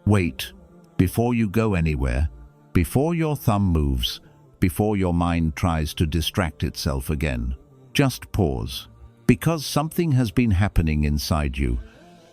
Wait. Before you go anywhere, before your thumb moves, before your mind tries to distract itself again, just pause. Because something has been happening inside you,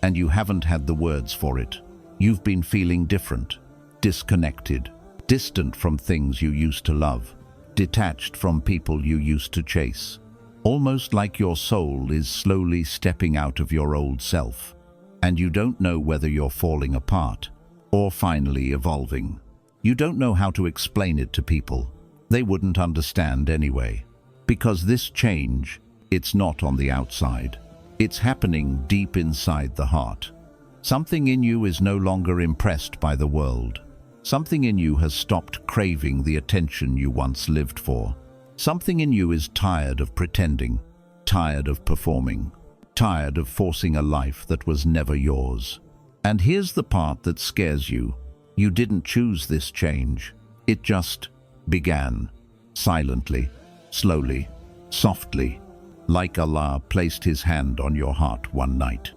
and you haven't had the words for it. You've been feeling different, disconnected, distant from things you used to love, detached from people you used to chase. Almost like your soul is slowly stepping out of your old self, and you don't know whether you're falling apart or finally evolving. You don't know how to explain it to people. They wouldn't understand anyway. Because this change, it's not on the outside. It's happening deep inside the heart. Something in you is no longer impressed by the world. Something in you has stopped craving the attention you once lived for. Something in you is tired of pretending, tired of performing, tired of forcing a life that was never yours. And here's the part that scares you. You didn't choose this change. It just began. Silently, slowly, softly, like Allah placed His hand on your heart one night,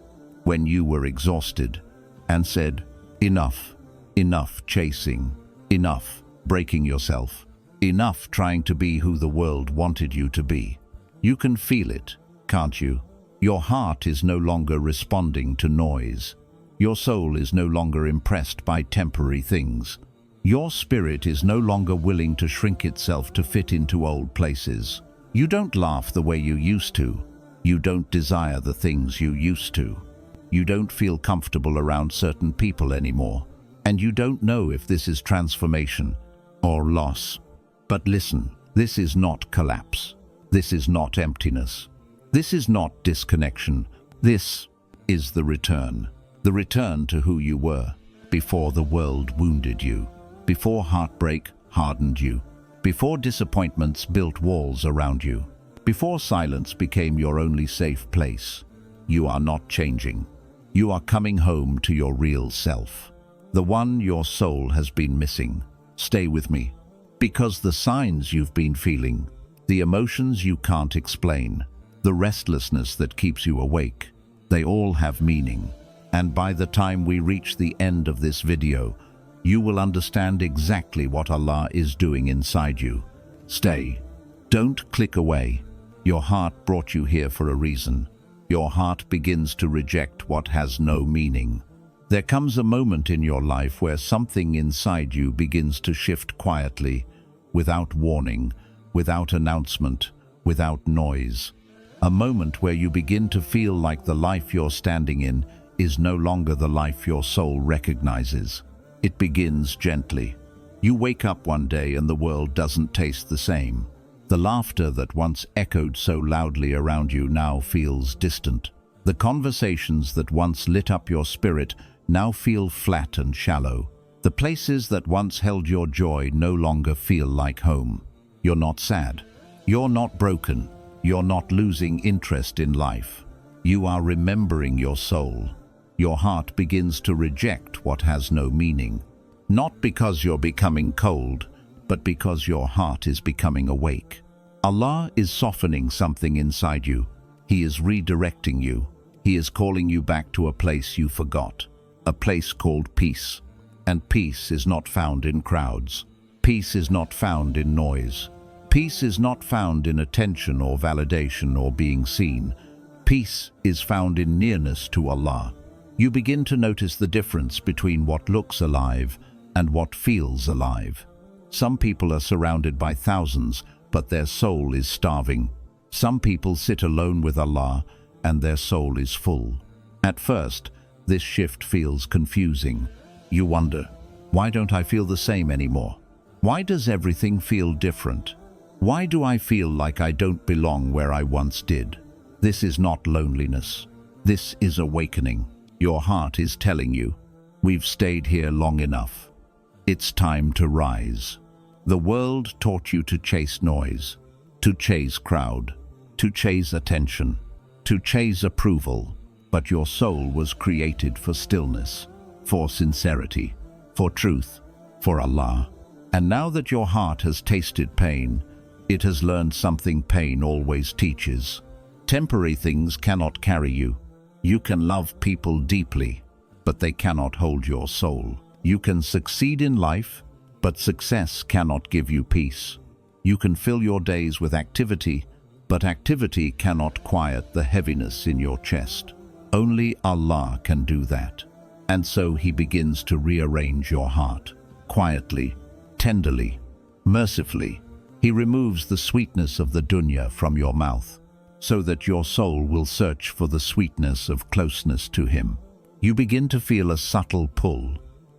when you were exhausted, and said, enough, enough chasing, enough breaking yourself, enough trying to be who the world wanted you to be. You can feel it, can't you? Your heart is no longer responding to noise. Your soul is no longer impressed by temporary things. Your spirit is no longer willing to shrink itself to fit into old places. You don't laugh the way you used to. You don't desire the things you used to. You don't feel comfortable around certain people anymore. And you don't know if this is transformation or loss. But listen, this is not collapse. This is not emptiness. This is not disconnection. This is the return. The return to who you were before the world wounded you, before heartbreak hardened you, before disappointments built walls around you, before silence became your only safe place. You are not changing. You are coming home to your real self, the one your soul has been missing. Stay with me, because the signs you've been feeling, the emotions you can't explain, the restlessness that keeps you awake, they all have meaning. And by the time we reach the end of this video, you will understand exactly what Allah is doing inside you. Stay. Don't click away. Your heart brought you here for a reason. Your heart begins to reject what has no meaning. There comes a moment in your life where something inside you begins to shift quietly, without warning, without announcement, without noise. A moment where you begin to feel like the life you're standing in is no longer the life your soul recognizes. It begins gently. You wake up one day and the world doesn't taste the same. The laughter that once echoed so loudly around you now feels distant. The conversations that once lit up your spirit now feel flat and shallow. The places that once held your joy no longer feel like home. You're not sad. You're not broken. You're not losing interest in life. You are remembering your soul. Your heart begins to reject what has no meaning. Not because you're becoming cold, but because your heart is becoming awake. Allah is softening something inside you. He is redirecting you. He is calling you back to a place you forgot, a place called peace. And peace is not found in crowds. Peace is not found in noise. Peace is not found in attention or validation or being seen. Peace is found in nearness to Allah. You begin to notice the difference between what looks alive and what feels alive. Some people are surrounded by thousands, but their soul is starving. Some people sit alone with Allah, and their soul is full. At first, this shift feels confusing. You wonder, why don't I feel the same anymore? Why does everything feel different? Why do I feel like I don't belong where I once did? This is not loneliness. This is awakening. Your heart is telling you, we've stayed here long enough. It's time to rise. The world taught you to chase noise, to chase crowd, to chase attention, to chase approval, but your soul was created for stillness, for sincerity, for truth, for Allah. And now that your heart has tasted pain, it has learned something pain always teaches. Temporary things cannot carry you. You can love people deeply, but they cannot hold your soul. You can succeed in life, but success cannot give you peace. You can fill your days with activity, but activity cannot quiet the heaviness in your chest. Only Allah can do that. And so He begins to rearrange your heart, quietly, tenderly, mercifully. He removes the sweetness of the dunya from your mouth, so that your soul will search for the sweetness of closeness to Him. You begin to feel a subtle pull,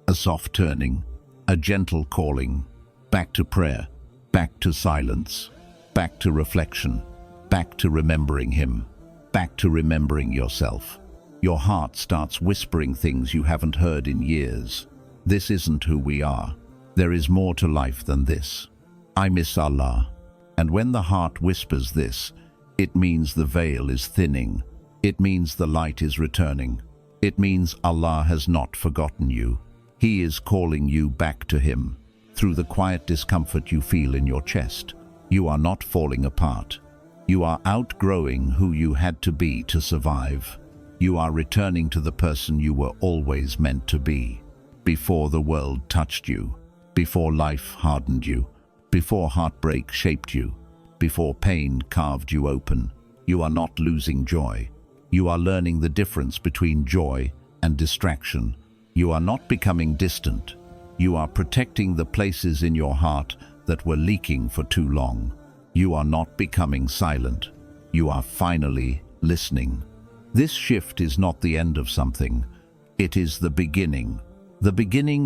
a soft turning, a gentle calling, back to prayer, back to silence, back to reflection, back to remembering Him, back to remembering yourself. Your heart starts whispering things you haven't heard in years. This isn't who we are. There is more to life than this. I miss Allah. And when the heart whispers this, it means the veil is thinning. It means the light is returning. It means Allah has not forgotten you. He is calling you back to Him. Through the quiet discomfort you feel in your chest, you are not falling apart. You are outgrowing who you had to be to survive. You are returning to the person you were always meant to be. Before the world touched you, before life hardened you, before heartbreak shaped you, before pain carved you open, you are not losing joy. You are learning the difference between joy and distraction. You are not becoming distant. You are protecting the places in your heart that were leaking for too long. You are not becoming silent. You are finally listening. This shift is not the end of something. It is the beginning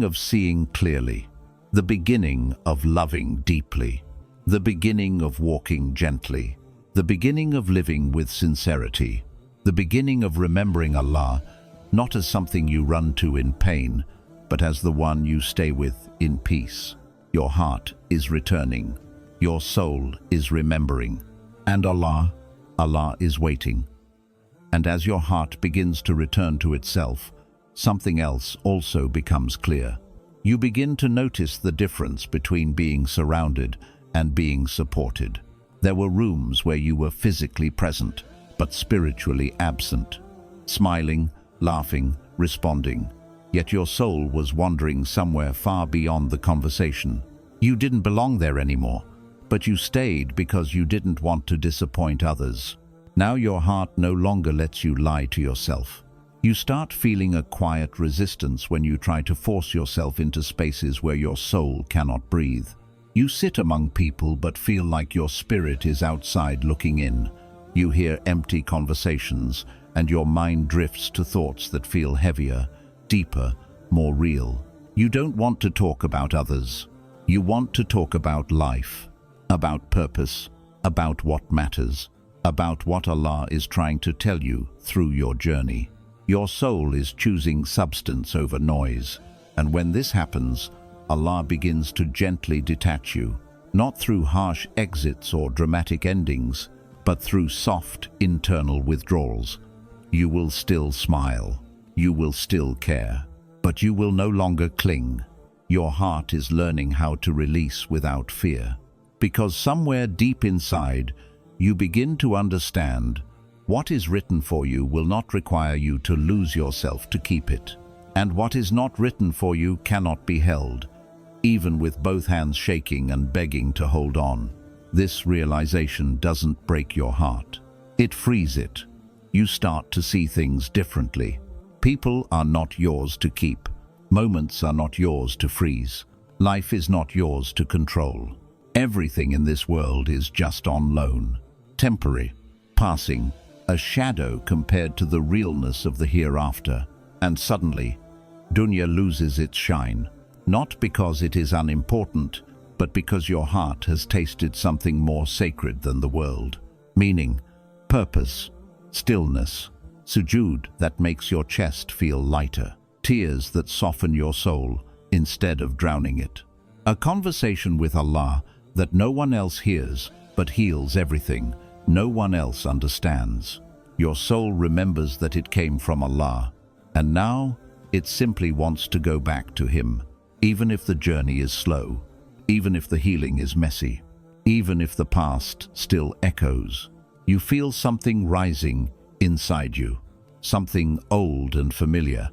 of seeing clearly, the beginning of loving deeply, the beginning of walking gently, the beginning of living with sincerity, the beginning of remembering Allah not as something you run to in pain, but as the one you stay with in peace. Your heart is returning, your soul is remembering, and Allah is waiting. And as your heart begins to return to itself, something else also becomes clear. You begin to notice the difference between being surrounded and being supported. There were rooms where you were physically present, but spiritually absent, smiling, laughing, responding, yet your soul was wandering somewhere far beyond the conversation. You didn't belong there anymore, but you stayed because you didn't want to disappoint others. Now your heart no longer lets you lie to yourself. You start feeling a quiet resistance when you try to force yourself into spaces where your soul cannot breathe. You sit among people but feel like your spirit is outside looking in. You hear empty conversations, and your mind drifts to thoughts that feel heavier, deeper, more real. You don't want to talk about others. You want to talk about life, about purpose, about what matters, about what Allah is trying to tell you through your journey. Your soul is choosing substance over noise, and when this happens, Allah begins to gently detach you, not through harsh exits or dramatic endings, but through soft internal withdrawals. You will still smile, you will still care, but you will no longer cling. Your heart is learning how to release without fear, because somewhere deep inside, you begin to understand what is written for you will not require you to lose yourself to keep it, and what is not written for you cannot be held, even with both hands shaking and begging to hold on. This realization doesn't break your heart. It frees it. You start to see things differently. People are not yours to keep. Moments are not yours to freeze. Life is not yours to control. Everything in this world is just on loan, temporary, passing, a shadow compared to the realness of the hereafter. And suddenly, dunya loses its shine, not because it is unimportant, but because your heart has tasted something more sacred than the world. Meaning, purpose, stillness, sujood that makes your chest feel lighter, tears that soften your soul instead of drowning it. A conversation with Allah that no one else hears but heals everything. No one else understands. Your soul remembers that it came from Allah, and now it simply wants to go back to Him, even if the journey is slow, even if the healing is messy, even if the past still echoes. You feel something rising inside you, something old and familiar,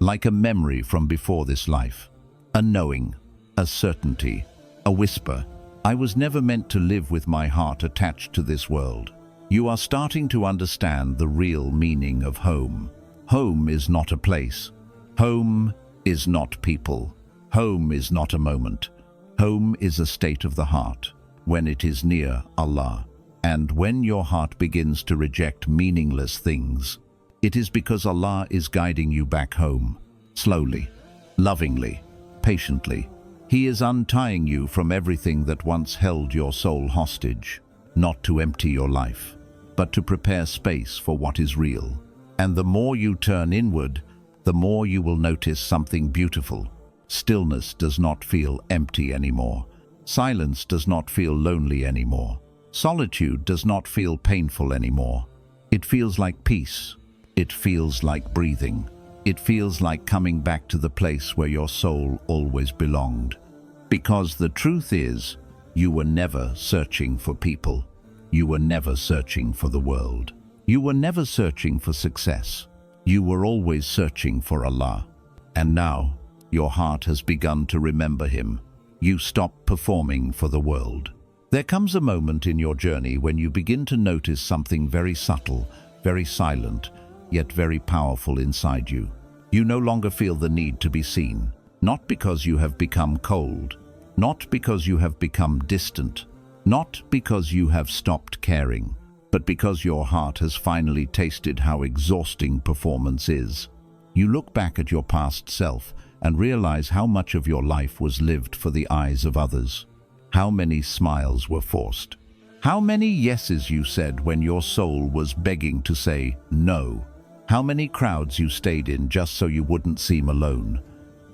like a memory from before this life. A knowing, a certainty, a whisper. I was never meant to live with my heart attached to this world. You are starting to understand the real meaning of home. Home is not a place. Home is not people. Home is not a moment. Home is a state of the heart, when it is near Allah. And when your heart begins to reject meaningless things, it is because Allah is guiding you back home, slowly, lovingly, patiently. He is untying you from everything that once held your soul hostage, not to empty your life, but to prepare space for what is real. And the more you turn inward, the more you will notice something beautiful. Stillness does not feel empty anymore. Silence does not feel lonely anymore. Solitude does not feel painful anymore. It feels like peace. It feels like breathing. It feels like coming back to the place where your soul always belonged. Because the truth is, you were never searching for people. You were never searching for the world. You were never searching for success. You were always searching for Allah. And now, your heart has begun to remember Him. You stop performing for the world. There comes a moment in your journey when you begin to notice something very subtle, very silent, yet very powerful inside you. You no longer feel the need to be seen, not because you have become cold, not because you have become distant, not because you have stopped caring, but because your heart has finally tasted how exhausting performance is. You look back at your past self and realize how much of your life was lived for the eyes of others. How many smiles were forced? How many yeses you said when your soul was begging to say no? How many crowds you stayed in just so you wouldn't seem alone?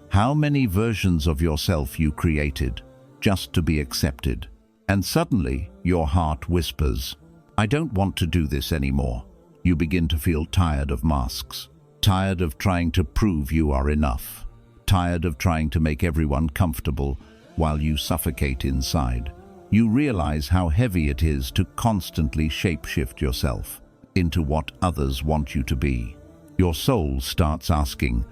How many versions of yourself you created just to be accepted? And suddenly, your heart whispers, I don't want to do this anymore. You begin to feel tired of masks, tired of trying to prove you are enough, tired of trying to make everyone comfortable while you suffocate inside. You realize how heavy it is to constantly shapeshift yourself into what others want you to be. Your soul starts asking,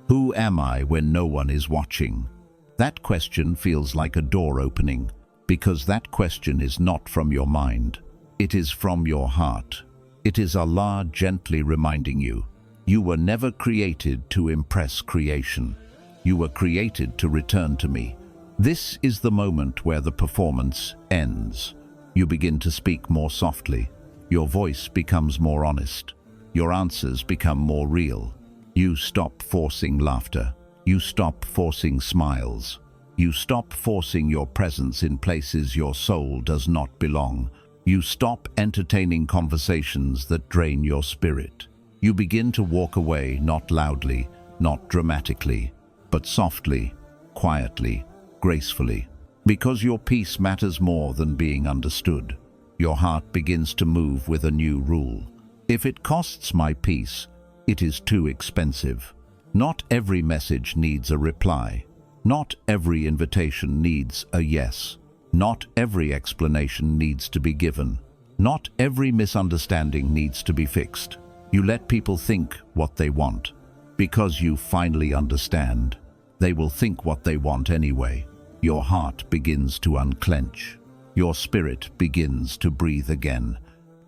who am I when no one is watching? That question feels like a door opening, because that question is not from your mind. It is from your heart. It is Allah gently reminding you, you were never created to impress creation. You were created to return to me. This is the moment where the performance ends. You begin to speak more softly. Your voice becomes more honest. Your answers become more real. You stop forcing laughter. You stop forcing smiles. You stop forcing your presence in places your soul does not belong. You stop entertaining conversations that drain your spirit. You begin to walk away, not loudly, not dramatically, but softly, quietly, gracefully. Because your peace matters more than being understood. Your heart begins to move with a new rule. If it costs my peace, it is too expensive. Not every message needs a reply. Not every invitation needs a yes. Not every explanation needs to be given. Not every misunderstanding needs to be fixed. You let people think what they want. Because you finally understand, they will think what they want anyway. Your heart begins to unclench. Your spirit begins to breathe again.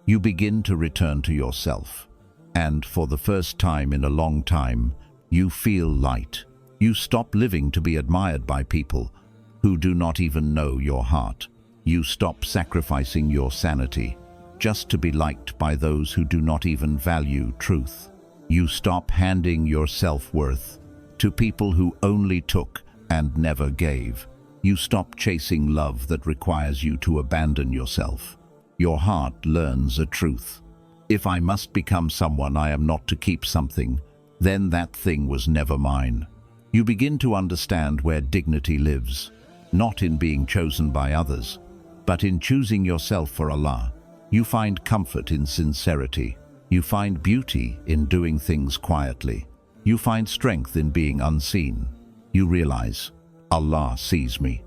You begin to return to yourself. And for the first time in a long time, you feel light. You stop living to be admired by people who do not even know your heart. You stop sacrificing your sanity just to be liked by those who do not even value truth. You stop handing your self-worth to people who only took and never gave. You stop chasing love that requires you to abandon yourself. Your heart learns a truth. If I must become someone I am not to keep something, then that thing was never mine. You begin to understand where dignity lives, not in being chosen by others, but in choosing yourself for Allah. You find comfort in sincerity. You find beauty in doing things quietly. You find strength in being unseen. You realize, Allah sees me.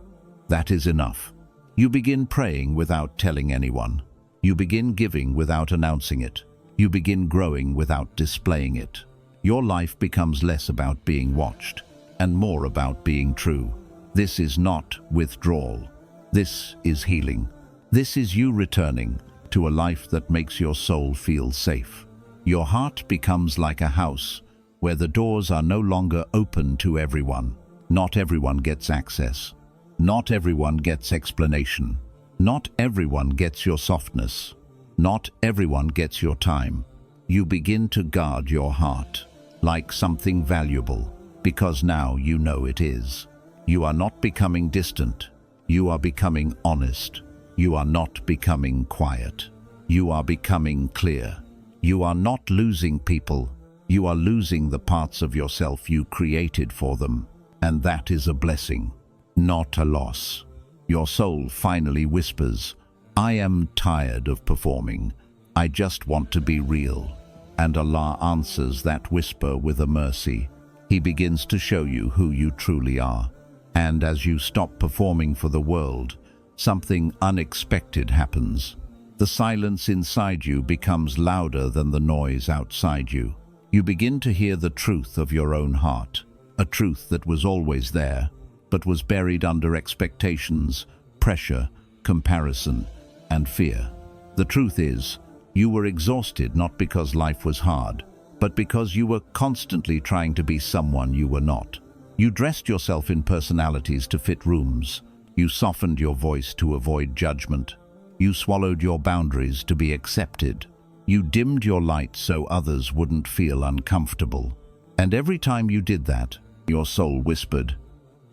That is enough. You begin praying without telling anyone. You begin giving without announcing it. You begin growing without displaying it. your life becomes less about being watched and more about being true. This is not withdrawal. This is healing. This is you returning to a life that makes your soul feel safe. Your heart becomes like a house where the doors are no longer open to everyone. Not everyone gets access. Not everyone gets explanation. Not everyone gets your softness. Not everyone gets your time. You begin to guard your heart like something valuable, because now you know it is. You are not becoming distant. You are becoming honest. You are not becoming quiet. You are becoming clear. You are not losing people. You are losing the parts of yourself you created for them. And that is a blessing, not a loss. Your soul finally whispers, I am tired of performing. I just want to be real. And Allah answers that whisper with a mercy. He begins to show you who you truly are. And as you stop performing for the world, something unexpected happens. The silence inside you becomes louder than the noise outside you. You begin to hear the truth of your own heart, a truth that was always there, but was buried under expectations, pressure, comparison, and fear. The truth is, you were exhausted not because life was hard, but because you were constantly trying to be someone you were not. You dressed yourself in personalities to fit rooms. You softened your voice to avoid judgment. You swallowed your boundaries to be accepted. You dimmed your light so others wouldn't feel uncomfortable. And every time you did that, your soul whispered,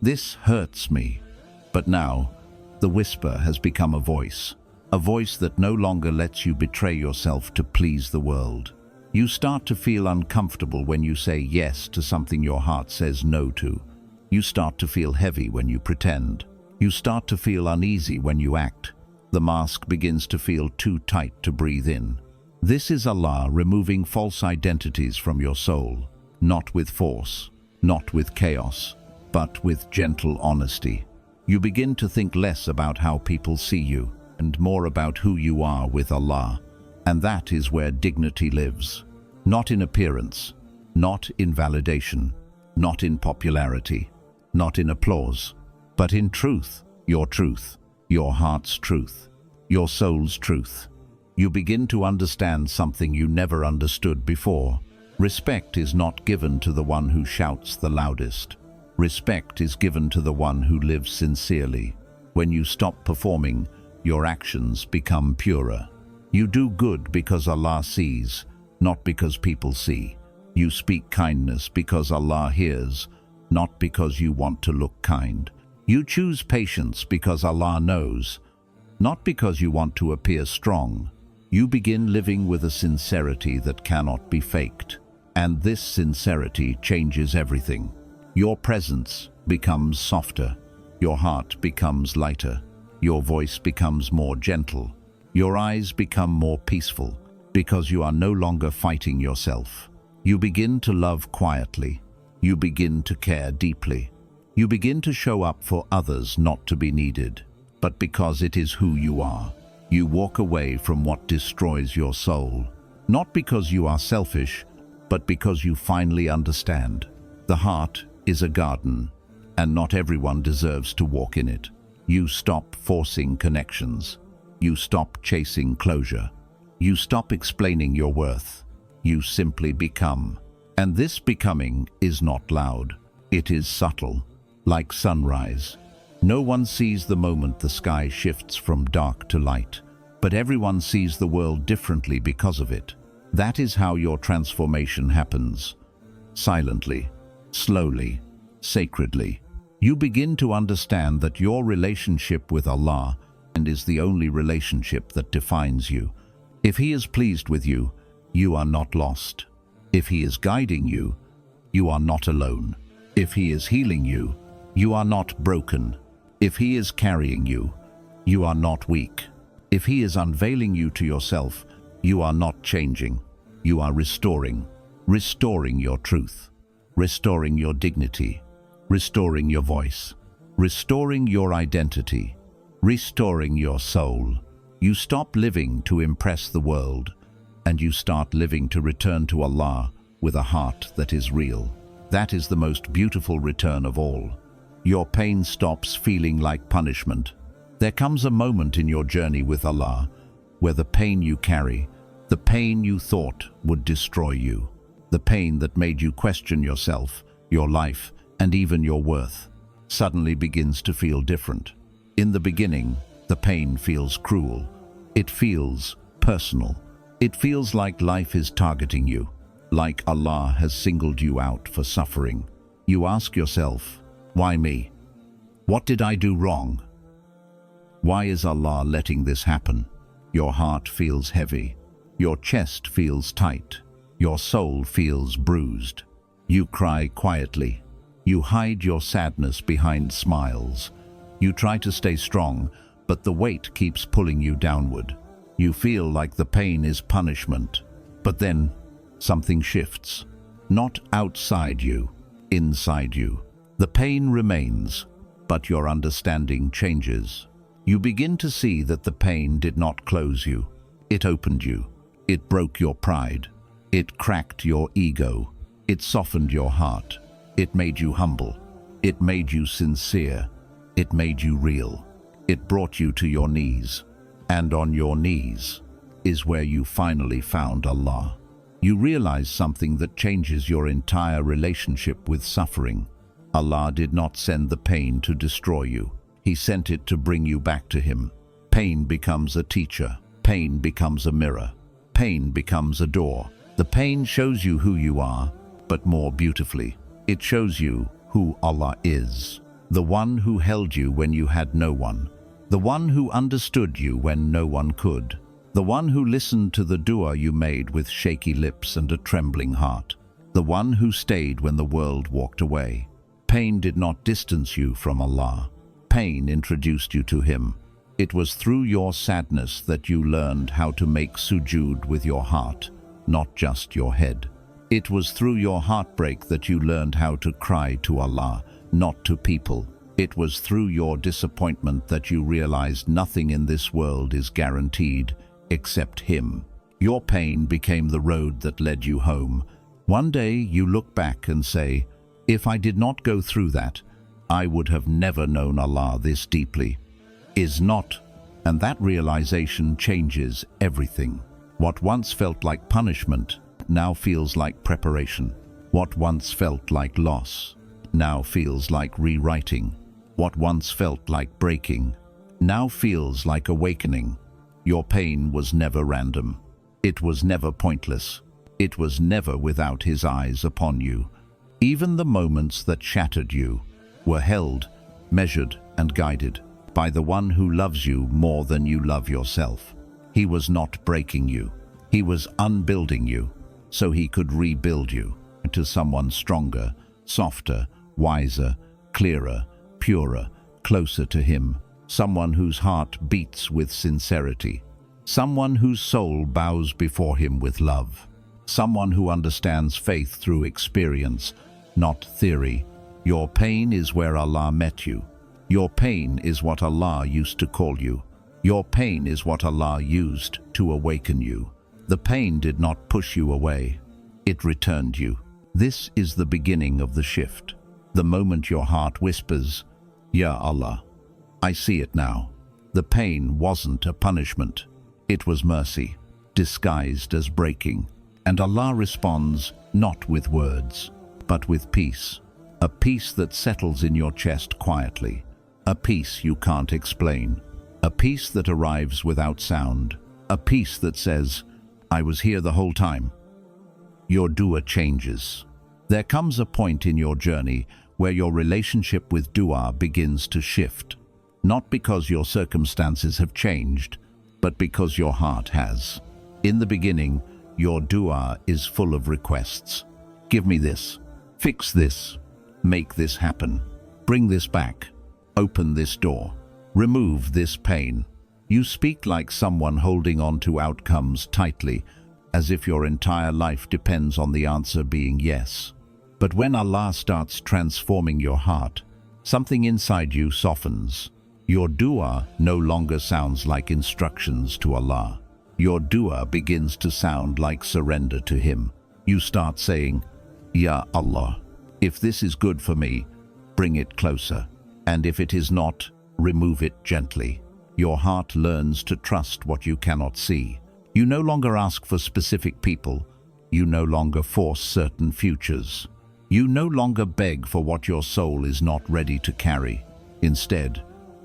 "This hurts me." But now, the whisper has become a voice that no longer lets you betray yourself to please the world. You start to feel uncomfortable when you say yes to something your heart says no to. You start to feel heavy when you pretend. You start to feel uneasy when you act. The mask begins to feel too tight to breathe in. This is Allah removing false identities from your soul, not with force, not with chaos, but with gentle honesty. You begin to think less about how people see you and more about who you are with Allah. And that is where dignity lives. Not in appearance, not in validation, not in popularity, not in applause, but in truth, your heart's truth, your soul's truth. You begin to understand something you never understood before. Respect is not given to the one who shouts the loudest. Respect is given to the one who lives sincerely. When you stop performing, your actions become purer. You do good because Allah sees, not because people see. You speak kindness because Allah hears, not because you want to look kind. You choose patience because Allah knows, not because you want to appear strong. You begin living with a sincerity that cannot be faked. And this sincerity changes everything. Your presence becomes softer. Your heart becomes lighter. Your voice becomes more gentle. Your eyes become more peaceful because you are no longer fighting yourself. You begin to love quietly. You begin to care deeply. You begin to show up for others not to be needed, but because it is who you are. You walk away from what destroys your soul, not because you are selfish, but because you finally understand. The heart is a garden, and not everyone deserves to walk in it. You stop forcing connections. You stop chasing closure. You stop explaining your worth. You simply become. And this becoming is not loud. It is subtle, like sunrise. No one sees the moment the sky shifts from dark to light, but everyone sees the world differently because of it. That is how your transformation happens. Silently, slowly, sacredly. You begin to understand that your relationship with Allah is the only relationship that defines you. If He is pleased with you, you are not lost. If He is guiding you, you are not alone. If He is healing you, you are not broken. If He is carrying you, you are not weak. If He is unveiling you to yourself, you are not changing. You are restoring your truth, restoring your dignity, restoring your voice, restoring your identity, restoring your soul. You stop living to impress the world, and you start living to return to Allah, with a heart that is real. That is the most beautiful return of all. Your pain stops feeling like punishment. There comes a moment in your journey with Allah where the pain you carry, the pain you thought would destroy you, the pain that made you question yourself, your life, and even your worth, suddenly begins to feel different. In the beginning, the pain feels cruel. It feels personal. It feels like life is targeting you, like Allah has singled you out for suffering. You ask yourself, why me? What did I do wrong? Why is Allah letting this happen? Your heart feels heavy. Your chest feels tight. Your soul feels bruised. You cry quietly. You hide your sadness behind smiles. You try to stay strong, but the weight keeps pulling you downward. You feel like the pain is punishment. But then, something shifts. Not outside you, inside you. The pain remains, but your understanding changes. You begin to see that the pain did not close you. It opened you. It broke your pride. It cracked your ego. It softened your heart. It made you humble. It made you sincere. It made you real. It brought you to your knees. And on your knees is where you finally found Allah. You realize something that changes your entire relationship with suffering. Allah did not send the pain to destroy you. He sent it to bring you back to Him. Pain becomes a teacher. Pain becomes a mirror. Pain becomes a door. The pain shows you who you are, but more beautifully, it shows you who Allah is. The one who held you when you had no one. The one who understood you when no one could. The one who listened to the dua you made with shaky lips and a trembling heart. The one who stayed when the world walked away. Pain did not distance you from Allah. Pain introduced you to Him. It was through your sadness that you learned how to make sujood with your heart, not just your head. It was through your heartbreak that you learned how to cry to Allah, not to people. It was through your disappointment that you realized nothing in this world is guaranteed except Him. Your pain became the road that led you home. One day you look back and say, if I did not go through that, I would have never known Allah this deeply. Is not, and that realization changes everything. What once felt like punishment now feels like preparation. What once felt like loss now feels like rewriting. What once felt like breaking now feels like awakening. Your pain was never random. It was never pointless. It was never without His eyes upon you. Even the moments that shattered you were held, measured, and guided by the one who loves you more than you love yourself. He was not breaking you. He was unbuilding you so He could rebuild you into someone stronger, softer, wiser, clearer, purer, closer to Him. Someone whose heart beats with sincerity. Someone whose soul bows before Him with love. Someone who understands faith through experience, not theory. Your pain is where Allah met you. Your pain is what Allah used to call you. Your pain is what Allah used to awaken you. The pain did not push you away. It returned you. This is the beginning of the shift. The moment your heart whispers, Ya Allah, I see it now. The pain wasn't a punishment. It was mercy, disguised as breaking. And Allah responds not with words, but with peace. A peace that settles in your chest quietly. A peace you can't explain. A peace that arrives without sound. A peace that says, I was here the whole time. Your dua changes. There comes a point in your journey where your relationship with dua begins to shift. Not because your circumstances have changed, but because your heart has. In the beginning, your dua is full of requests. Give me this. Fix this. Make this happen. Bring this back. Open this door. Remove this pain. You speak like someone holding on to outcomes tightly, as if your entire life depends on the answer being yes. But when Allah starts transforming your heart, something inside you softens. Your dua no longer sounds like instructions to Allah. Your dua begins to sound like surrender to Him. You start saying, Ya Allah, if this is good for me, bring it closer. And if it is not, remove it gently. Your heart learns to trust what you cannot see. You no longer ask for specific people. You no longer force certain futures. You no longer beg for what your soul is not ready to carry. Instead,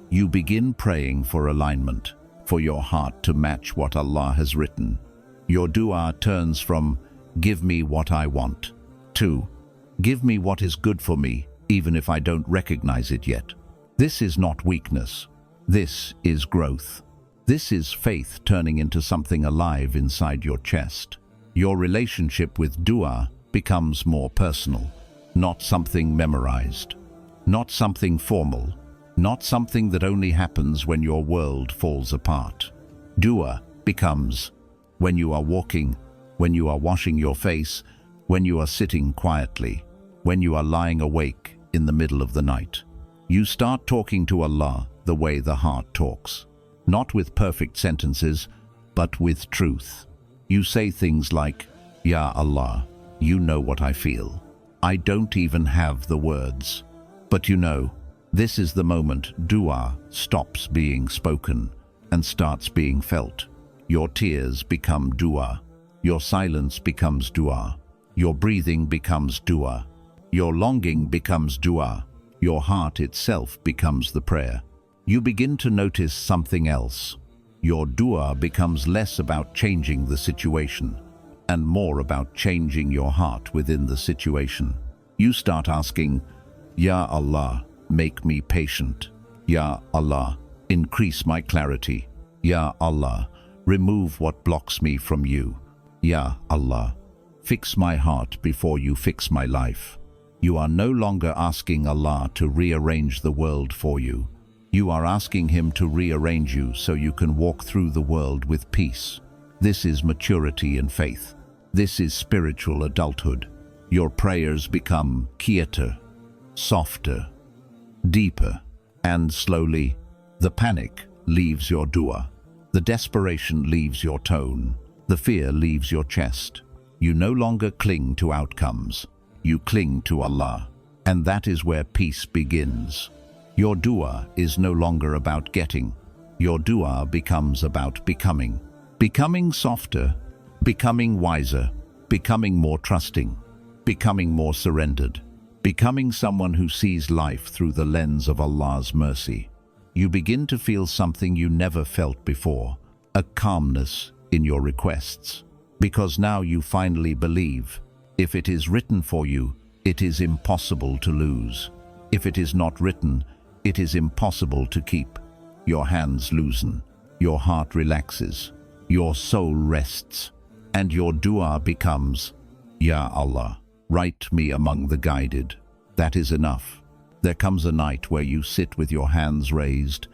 you begin praying for alignment, for your heart to match what Allah has written. Your dua turns from, give me what I want, to, give me what is good for me, even if I don't recognize it yet. This is not weakness. This is growth. This is faith turning into something alive inside your chest. Your relationship with dua becomes more personal, not something memorized, not something formal, not something that only happens when your world falls apart. Dua becomes when you are walking, when you are washing your face, when you are sitting quietly, when you are lying awake in the middle of the night. You start talking to Allah the way the heart talks, not with perfect sentences, but with truth. You say things like, Ya Allah, you know what I feel. I don't even have the words. But you know, this is the moment dua stops being spoken and starts being felt. Your tears become dua. Your silence becomes dua. Your breathing becomes dua. Your longing becomes dua. Your heart itself becomes the prayer. You begin to notice something else. Your dua becomes less about changing the situation and more about changing your heart within the situation. You start asking, Ya Allah, make me patient. Ya Allah, increase my clarity. Ya Allah, remove what blocks me from you. Ya Allah, fix my heart before you fix my life. You are no longer asking Allah to rearrange the world for you. You are asking Him to rearrange you so you can walk through the world with peace. This is maturity and faith. This is spiritual adulthood. Your prayers become quieter, softer, deeper, and slowly, the panic leaves your dua. The desperation leaves your tone. The fear leaves your chest. You no longer cling to outcomes. You cling to Allah. And that is where peace begins. Your dua is no longer about getting. Your dua becomes about becoming. Becoming softer, becoming wiser, becoming more trusting, becoming more surrendered, becoming someone who sees life through the lens of Allah's mercy. You begin to feel something you never felt before, a calmness in your requests. Because now you finally believe, if it is written for you, it is impossible to lose. If it is not written, it is impossible to keep. Your hands loosen, your heart relaxes, your soul rests, and your dua becomes, Ya Allah, write me among the guided. That is enough. There comes a night where you sit with your hands raised,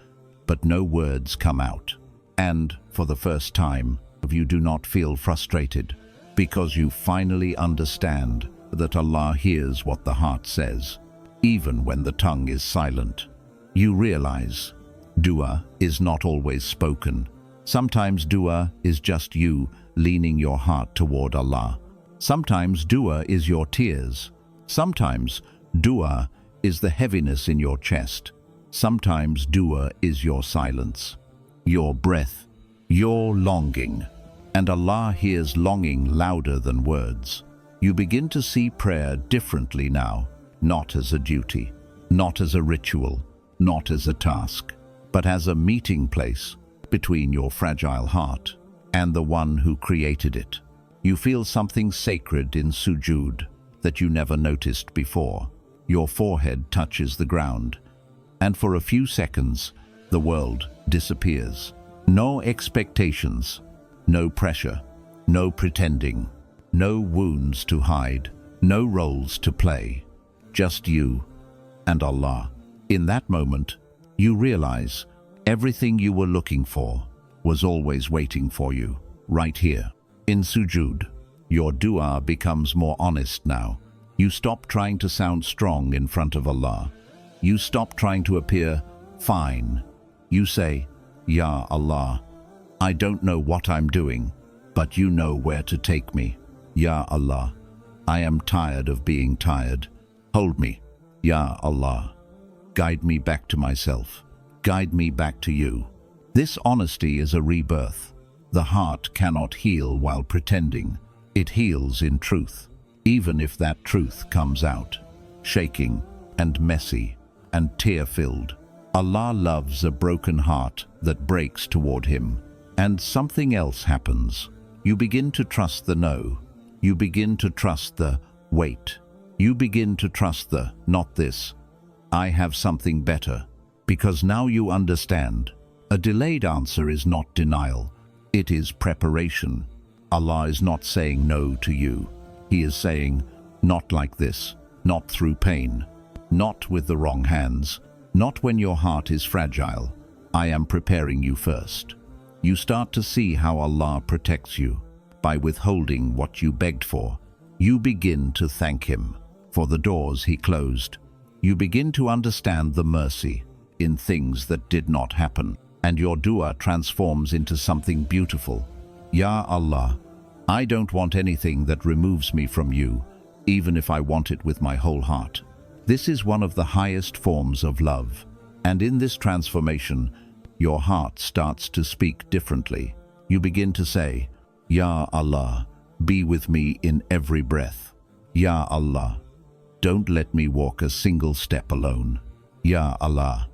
but no words come out. And, for the first time, you do not feel frustrated, because you finally understand that Allah hears what the heart says, even when the tongue is silent. You realize, dua is not always spoken. Sometimes dua is just you leaning your heart toward Allah. Sometimes dua is your tears. Sometimes dua is the heaviness in your chest. Sometimes dua is your silence, your breath, your longing. And Allah hears longing louder than words. You begin to see prayer differently now, not as a duty, not as a ritual, not as a task, but as a meeting place between your fragile heart and the one who created it. You feel something sacred in sujood that you never noticed before. Your forehead touches the ground, and for a few seconds, the world disappears. No expectations, no pressure, no pretending, no wounds to hide, no roles to play, just you and Allah. In that moment, you realize everything you were looking for was always waiting for you, right here. In sujood, your dua becomes more honest now. You stop trying to sound strong in front of Allah. You stop trying to appear fine. You say, Ya Allah, I don't know what I'm doing, but you know where to take me. Ya Allah, I am tired of being tired. Hold me. Ya Allah, guide me back to myself. Guide me back to you. This honesty is a rebirth. The heart cannot heal while pretending. It heals in truth, even if that truth comes out, shaking and messy and tear-filled. Allah loves a broken heart that breaks toward Him. And something else happens. You begin to trust the no. You begin to trust the wait. You begin to trust the not this. I have something better. Because now you understand. A delayed answer is not denial. It is preparation. Allah is not saying no to you. He is saying, not like this, not through pain, not with the wrong hands, not when your heart is fragile. I am preparing you first. You start to see how Allah protects you by withholding what you begged for. You begin to thank Him for the doors He closed. You begin to understand the mercy in things that did not happen, and your dua transforms into something beautiful. Ya Allah, I don't want anything that removes me from you, even if I want it with my whole heart. This is one of the highest forms of love, and in this transformation, your heart starts to speak differently. You begin to say, Ya Allah, be with me in every breath. Ya Allah, don't let me walk a single step alone. Ya Allah,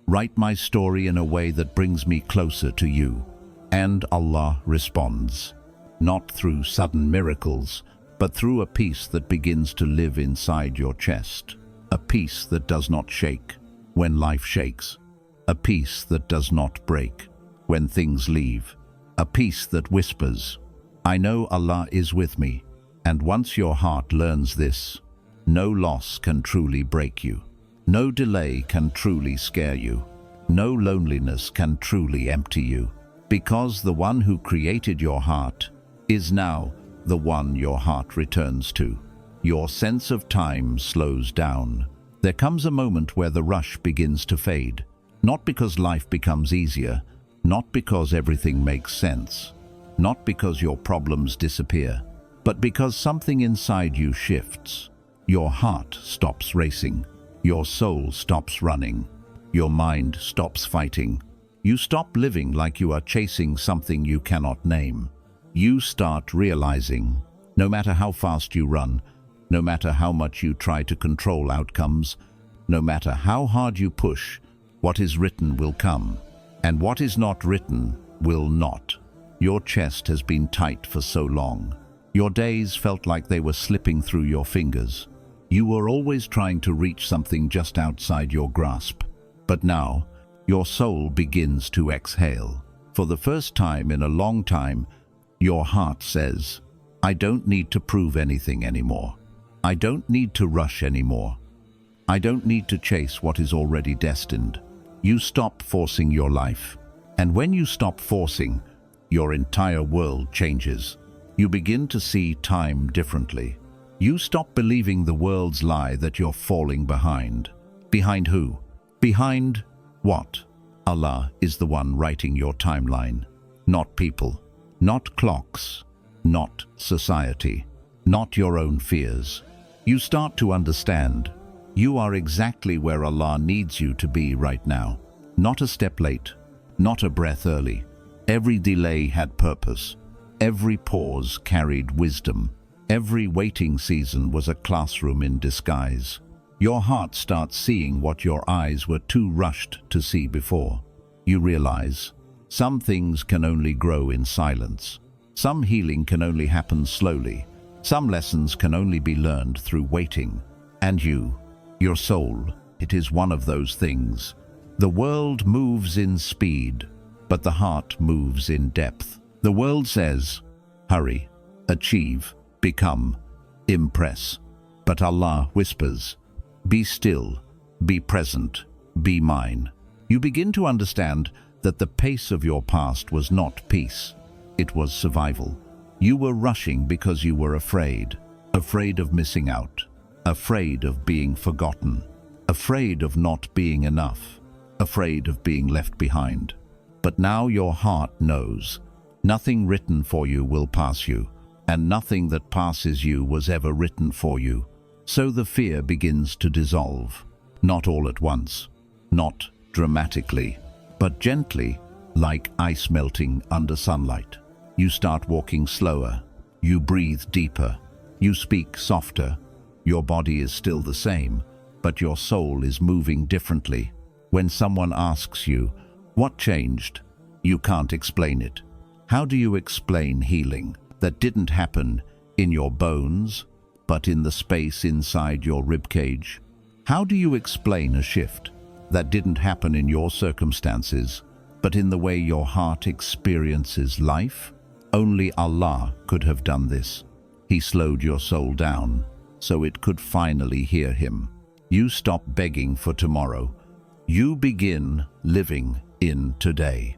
write my story in a way that brings me closer to you. And Allah responds, not through sudden miracles, but through a peace that begins to live inside your chest. A peace that does not shake when life shakes. A peace that does not break when things leave. A peace that whispers, I know Allah is with me. And once your heart learns this, no loss can truly break you. No delay can truly scare you. No loneliness can truly empty you. Because the one who created your heart is now the one your heart returns to. Your sense of time slows down. There comes a moment where the rush begins to fade. Not because life becomes easier, not because everything makes sense, not because your problems disappear, but because something inside you shifts. Your heart stops racing. Your soul stops running. Your mind stops fighting. You stop living like you are chasing something you cannot name. You start realizing, no matter how fast you run, no matter how much you try to control outcomes, no matter how hard you push, what is written will come, and what is not written will not. Your chest has been tight for so long. Your days felt like they were slipping through your fingers. You were always trying to reach something just outside your grasp. But now, your soul begins to exhale. For the first time in a long time, your heart says, I don't need to prove anything anymore. I don't need to rush anymore. I don't need to chase what is already destined. You stop forcing your life. And when you stop forcing, your entire world changes. You begin to see time differently. You stop believing the world's lie that you're falling behind. Behind who? Behind what? Allah is the one writing your timeline. Not people, not clocks, not society, not your own fears. You start to understand. You are exactly where Allah needs you to be right now. Not a step late, not a breath early. Every delay had purpose. Every pause carried wisdom. Every waiting season was a classroom in disguise. Your heart starts seeing what your eyes were too rushed to see before. You realize some things can only grow in silence. Some healing can only happen slowly. Some lessons can only be learned through waiting. And you, your soul, it is one of those things. The world moves in speed, but the heart moves in depth. The world says, hurry, achieve, become, impress. But Allah whispers, be still, be present, be mine. You begin to understand that the pace of your past was not peace. It was survival. You were rushing because you were afraid. Afraid of missing out. Afraid of being forgotten. Afraid of not being enough. Afraid of being left behind. But now your heart knows. Nothing written for you will pass you, and nothing that passes you was ever written for you. So the fear begins to dissolve, not all at once, not dramatically, but gently, like ice melting under sunlight. You start walking slower, you breathe deeper, you speak softer. Your body is still the same, but your soul is moving differently. When someone asks you, "What changed?" you can't explain it. How do you explain healing that didn't happen in your bones, but in the space inside your ribcage? How do you explain a shift that didn't happen in your circumstances, but in the way your heart experiences life? Only Allah could have done this. He slowed your soul down so it could finally hear Him. You stop begging for tomorrow. You begin living in today.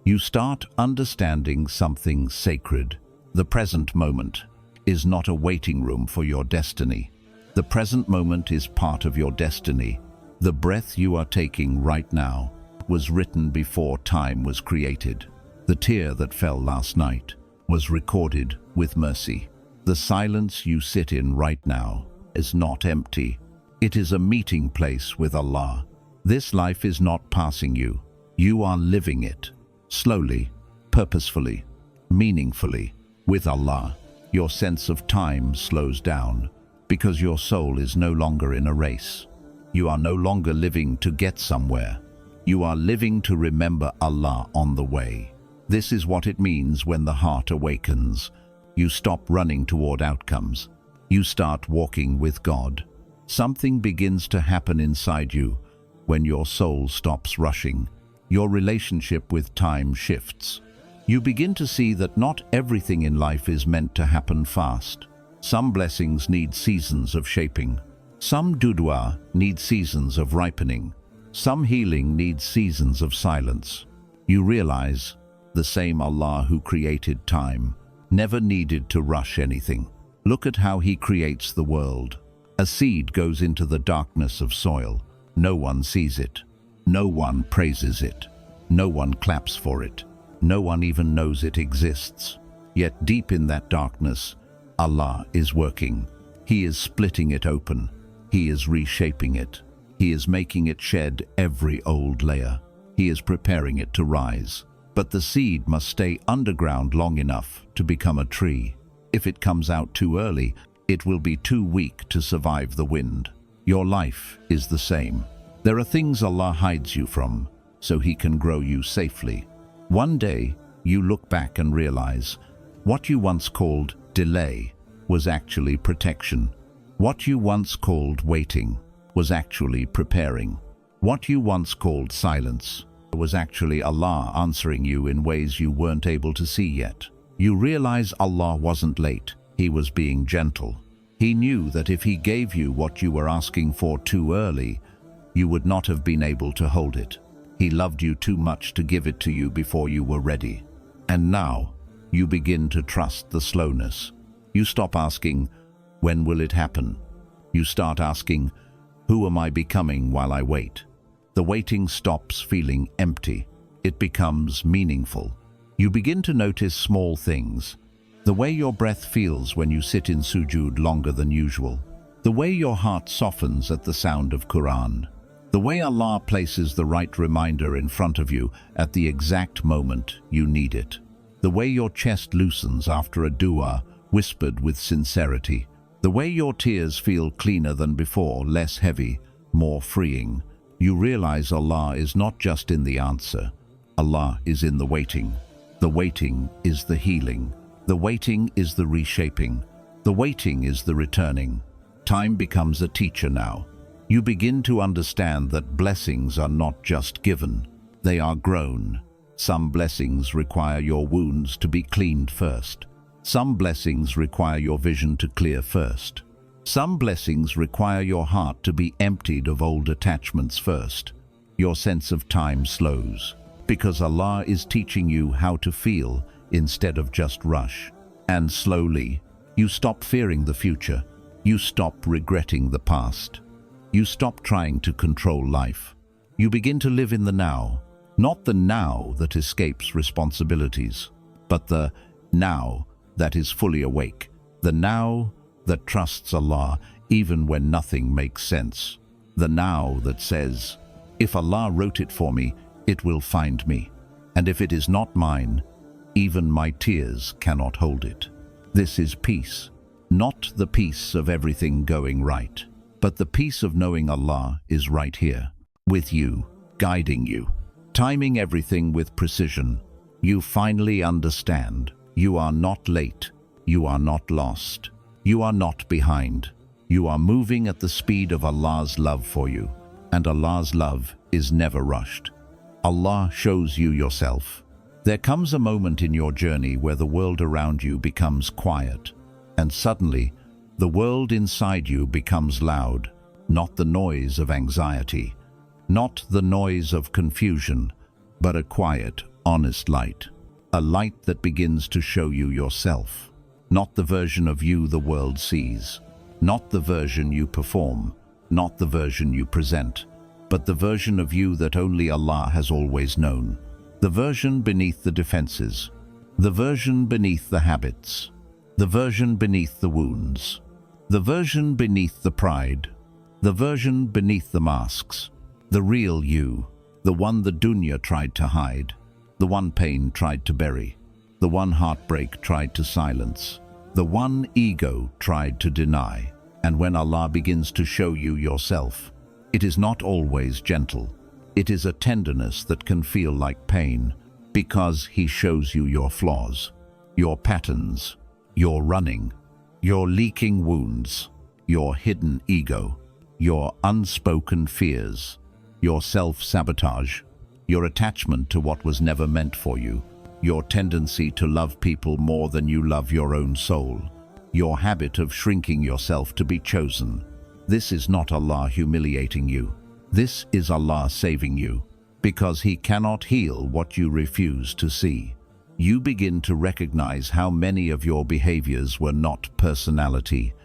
You start understanding something sacred. The present moment is not a waiting room for your destiny. The present moment is part of your destiny. The breath you are taking right now was written before time was created. The tear that fell last night was recorded with mercy. The silence you sit in right now is not empty. It is a meeting place with Allah. This life is not passing you. You are living it. Slowly, purposefully, meaningfully. With Allah, your sense of time slows down because your soul is no longer in a race. You are no longer living to get somewhere. You are living to remember Allah on the way. This is what it means when the heart awakens. You stop running toward outcomes. You start walking with God. Something begins to happen inside you when your soul stops rushing. Your relationship with time shifts. You begin to see that not everything in life is meant to happen fast. Some blessings need seasons of shaping. Some du'a need seasons of ripening. Some healing needs seasons of silence. You realize the same Allah who created time never needed to rush anything. Look at how He creates the world. A seed goes into the darkness of soil. No one sees it. No one praises it. No one claps for it. No one even knows it exists. Yet deep in that darkness, Allah is working. He is splitting it open. He is reshaping it. He is making it shed every old layer. He is preparing it to rise. But the seed must stay underground long enough to become a tree. If it comes out too early, it will be too weak to survive the wind. Your life is the same. There are things Allah hides you from, so He can grow you safely. One day, you look back and realize what you once called delay was actually protection. What you once called waiting was actually preparing. What you once called silence was actually Allah answering you in ways you weren't able to see yet. You realize Allah wasn't late. He was being gentle. He knew that if He gave you what you were asking for too early, you would not have been able to hold it. He loved you too much to give it to you before you were ready. And now, you begin to trust the slowness. You stop asking, "When will it happen?" You start asking, "Who am I becoming while I wait?" The waiting stops feeling empty. It becomes meaningful. You begin to notice small things. The way your breath feels when you sit in sujood longer than usual. The way your heart softens at the sound of Quran. The way Allah places the right reminder in front of you at the exact moment you need it. The way your chest loosens after a dua whispered with sincerity. The way your tears feel cleaner than before, less heavy, more freeing. You realize Allah is not just in the answer. Allah is in the waiting. The waiting is the healing. The waiting is the reshaping. The waiting is the returning. Time becomes a teacher now. You begin to understand that blessings are not just given. They are grown. Some blessings require your wounds to be cleaned first. Some blessings require your vision to clear first. Some blessings require your heart to be emptied of old attachments first. Your sense of time slows, because Allah is teaching you how to feel instead of just rush. And slowly, you stop fearing the future. You stop regretting the past. You stop trying to control life. You begin to live in the now, not the now that escapes responsibilities, but the now that is fully awake, the now that trusts Allah even when nothing makes sense, the now that says, if Allah wrote it for me, it will find me, and if it is not mine, even my tears cannot hold it. This is peace, not the peace of everything going right, but the peace of knowing Allah is right here, with you, guiding you, timing everything with precision. You finally understand. You are not late. You are not lost. You are not behind. You are moving at the speed of Allah's love for you, and Allah's love is never rushed. Allah shows you yourself. There comes a moment in your journey where the world around you becomes quiet, and suddenly the world inside you becomes loud, not the noise of anxiety, not the noise of confusion, but a quiet, honest light. A light that begins to show you yourself, not the version of you the world sees, not the version you perform, not the version you present, but the version of you that only Allah has always known. The version beneath the defenses, the version beneath the habits, the version beneath the wounds, the version beneath the pride, the version beneath the masks, the real you, the one the dunya tried to hide, the one pain tried to bury, the one heartbreak tried to silence, the one ego tried to deny. And when Allah begins to show you yourself, it is not always gentle. It is a tenderness that can feel like pain, because He shows you your flaws, your patterns, your running, your leaking wounds, your hidden ego, your unspoken fears, your self-sabotage, your attachment to what was never meant for you, your tendency to love people more than you love your own soul, your habit of shrinking yourself to be chosen. This is not Allah humiliating you. This is Allah saving you, because He cannot heal what you refuse to see. You begin to recognize how many of your behaviors were not personality,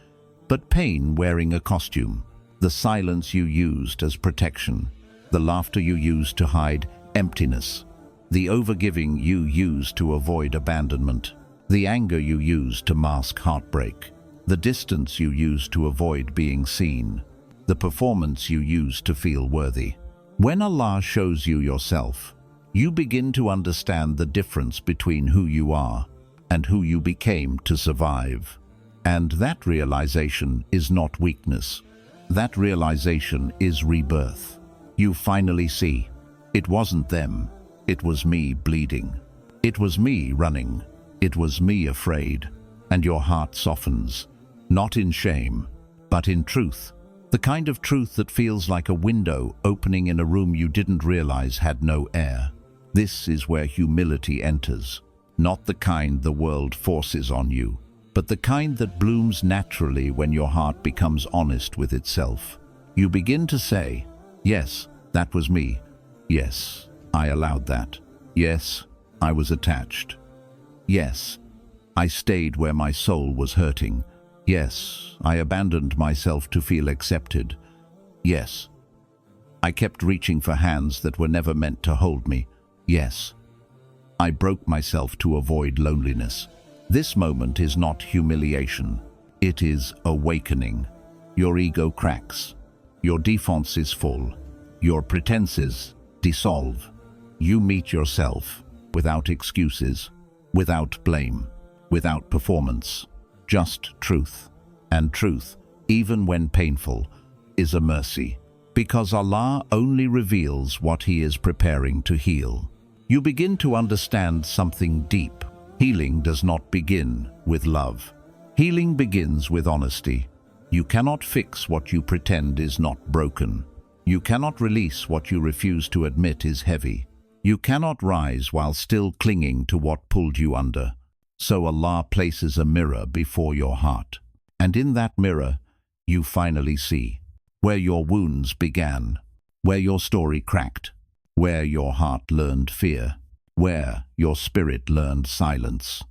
but pain wearing a costume, the silence you used as protection, the laughter you used to hide emptiness, the overgiving you used to avoid abandonment, the anger you used to mask heartbreak, the distance you used to avoid being seen, the performance you used to feel worthy. When Allah shows you yourself, you begin to understand the difference between who you are and who you became to survive. And that realization is not weakness. That realization is rebirth. You finally see, it wasn't them, it was me bleeding. It was me running. It was me afraid. And your heart softens, not in shame, but in truth. The kind of truth that feels like a window opening in a room you didn't realize had no air. This is where humility enters, not the kind the world forces on you, but the kind that blooms naturally when your heart becomes honest with itself. You begin to say, yes, that was me. Yes, I allowed that. Yes, I was attached. Yes, I stayed where my soul was hurting. Yes, I abandoned myself to feel accepted. Yes, I kept reaching for hands that were never meant to hold me. Yes, I broke myself to avoid loneliness. This moment is not humiliation. It is awakening. Your ego cracks. Your defense is full. Your pretenses dissolve. You meet yourself without excuses, without blame, without performance. Just truth. And truth, even when painful, is a mercy, because Allah only reveals what He is preparing to heal. You begin to understand something deep. Healing does not begin with love. Healing begins with honesty. You cannot fix what you pretend is not broken. You cannot release what you refuse to admit is heavy. You cannot rise while still clinging to what pulled you under. So Allah places a mirror before your heart. And in that mirror, you finally see where your wounds began, where your story cracked, where your heart learned fear, where your spirit learned silence.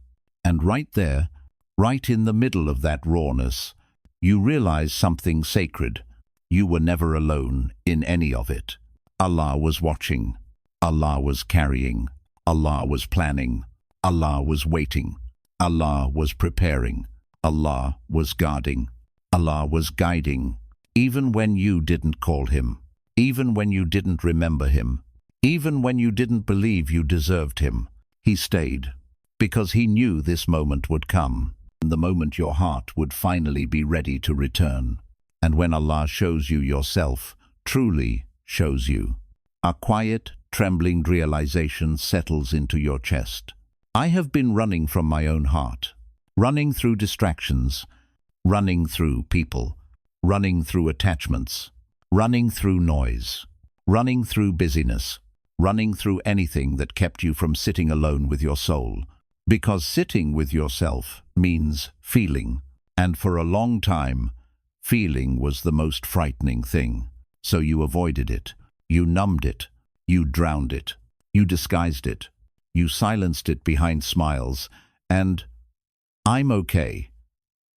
And right there, right in the middle of that rawness, you realize something sacred. You were never alone in any of it. Allah was watching. Allah was carrying. Allah was planning. Allah was waiting. Allah was preparing. Allah was guarding. Allah was guiding. Even when you didn't call him. Even when you didn't remember him. Even when you didn't believe you deserved him. He stayed. Because he knew this moment would come. The moment your heart would finally be ready to return. And when Allah shows you yourself, truly shows you, a quiet, trembling realization settles into your chest. I have been running from my own heart, running through distractions, running through people, running through attachments, running through noise, running through busyness, running through anything that kept you from sitting alone with your soul. Because sitting with yourself means feeling, and for a long time, feeling was the most frightening thing. So you avoided it, you numbed it, you drowned it, you disguised it, you silenced it behind smiles, and I'm okay,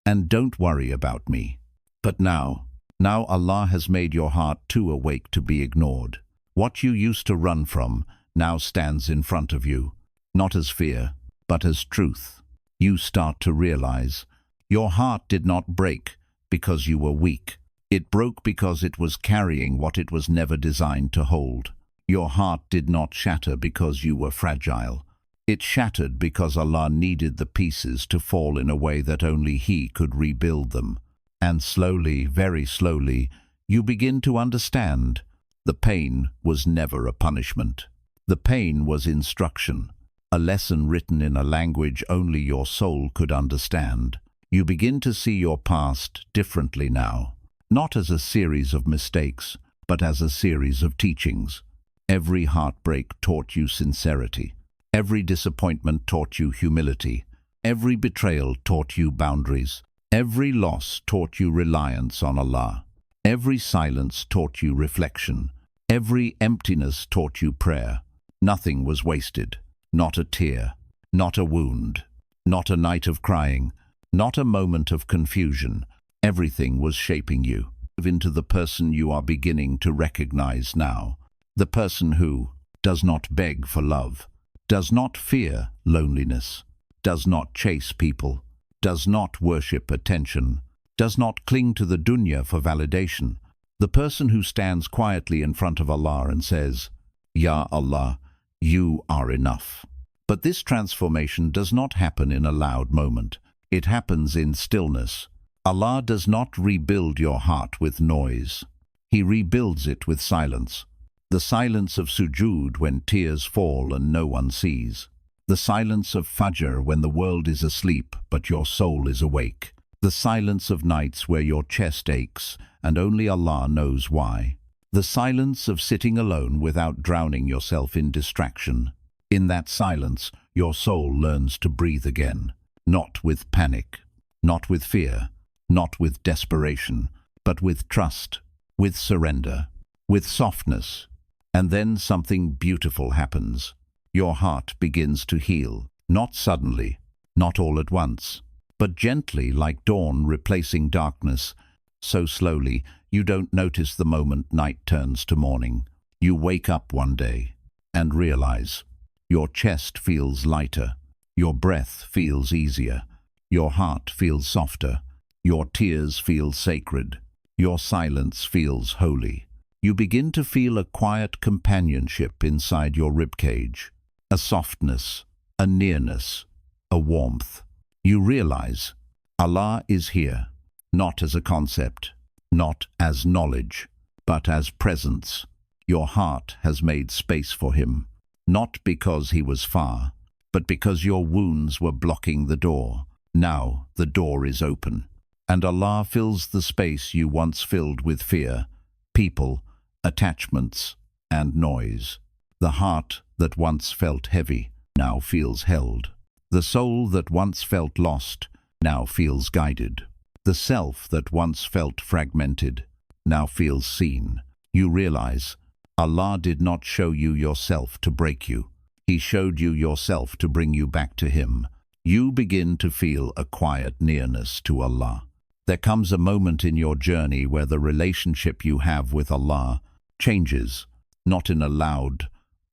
and don't worry about me. But now Allah has made your heart too awake to be ignored. What you used to run from now stands in front of you, not as fear, but as truth. You start to realize your heart did not break because you were weak. It broke because it was carrying what it was never designed to hold. Your heart did not shatter because you were fragile. It shattered because Allah needed the pieces to fall in a way that only He could rebuild them. And slowly, very slowly, you begin to understand. The pain was never a punishment. The pain was instruction. A lesson written in a language only your soul could understand. You begin to see your past differently now, not as a series of mistakes, but as a series of teachings. Every heartbreak taught you sincerity. Every disappointment taught you humility. Every betrayal taught you boundaries. Every loss taught you reliance on Allah. Every silence taught you reflection. Every emptiness taught you prayer. Nothing was wasted. Not a tear, not a wound, not a night of crying, not a moment of confusion. Everything was shaping you into the person you are beginning to recognize now. The person who does not beg for love, does not fear loneliness, does not chase people, does not worship attention, does not cling to the dunya for validation. The person who stands quietly in front of Allah and says, Ya Allah, you are enough. But this transformation does not happen in a loud moment. It happens in stillness. Allah does not rebuild your heart with noise. He rebuilds it with silence. The silence of sujood when tears fall and no one sees. The silence of fajr when the world is asleep but your soul is awake. The silence of nights where your chest aches and only Allah knows why. The silence of sitting alone without drowning yourself in distraction. In that silence, your soul learns to breathe again, not with panic, not with fear, not with desperation, but with trust, with surrender, with softness. And then something beautiful happens. Your heart begins to heal, not suddenly, not all at once, but gently like dawn replacing darkness, so slowly you don't notice the moment night turns to morning. You wake up one day and realize your chest feels lighter, your breath feels easier, your heart feels softer, your tears feel sacred, your silence feels holy. You begin to feel a quiet companionship inside your ribcage, a softness, a nearness, a warmth. You realize Allah is here, not as a concept, not as knowledge, but as presence. Your heart has made space for Him, not because He was far, but because your wounds were blocking the door. Now the door is open, and Allah fills the space you once filled with fear, people, attachments, and noise. The heart that once felt heavy now feels held. The soul that once felt lost now feels guided. The self that once felt fragmented now feels seen. You realize Allah did not show you yourself to break you. He showed you yourself to bring you back to Him. You begin to feel a quiet nearness to Allah. There comes a moment in your journey where the relationship you have with Allah changes, not in a loud,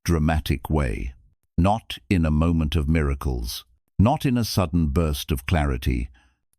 dramatic way, not in a moment of miracles, not in a sudden burst of clarity,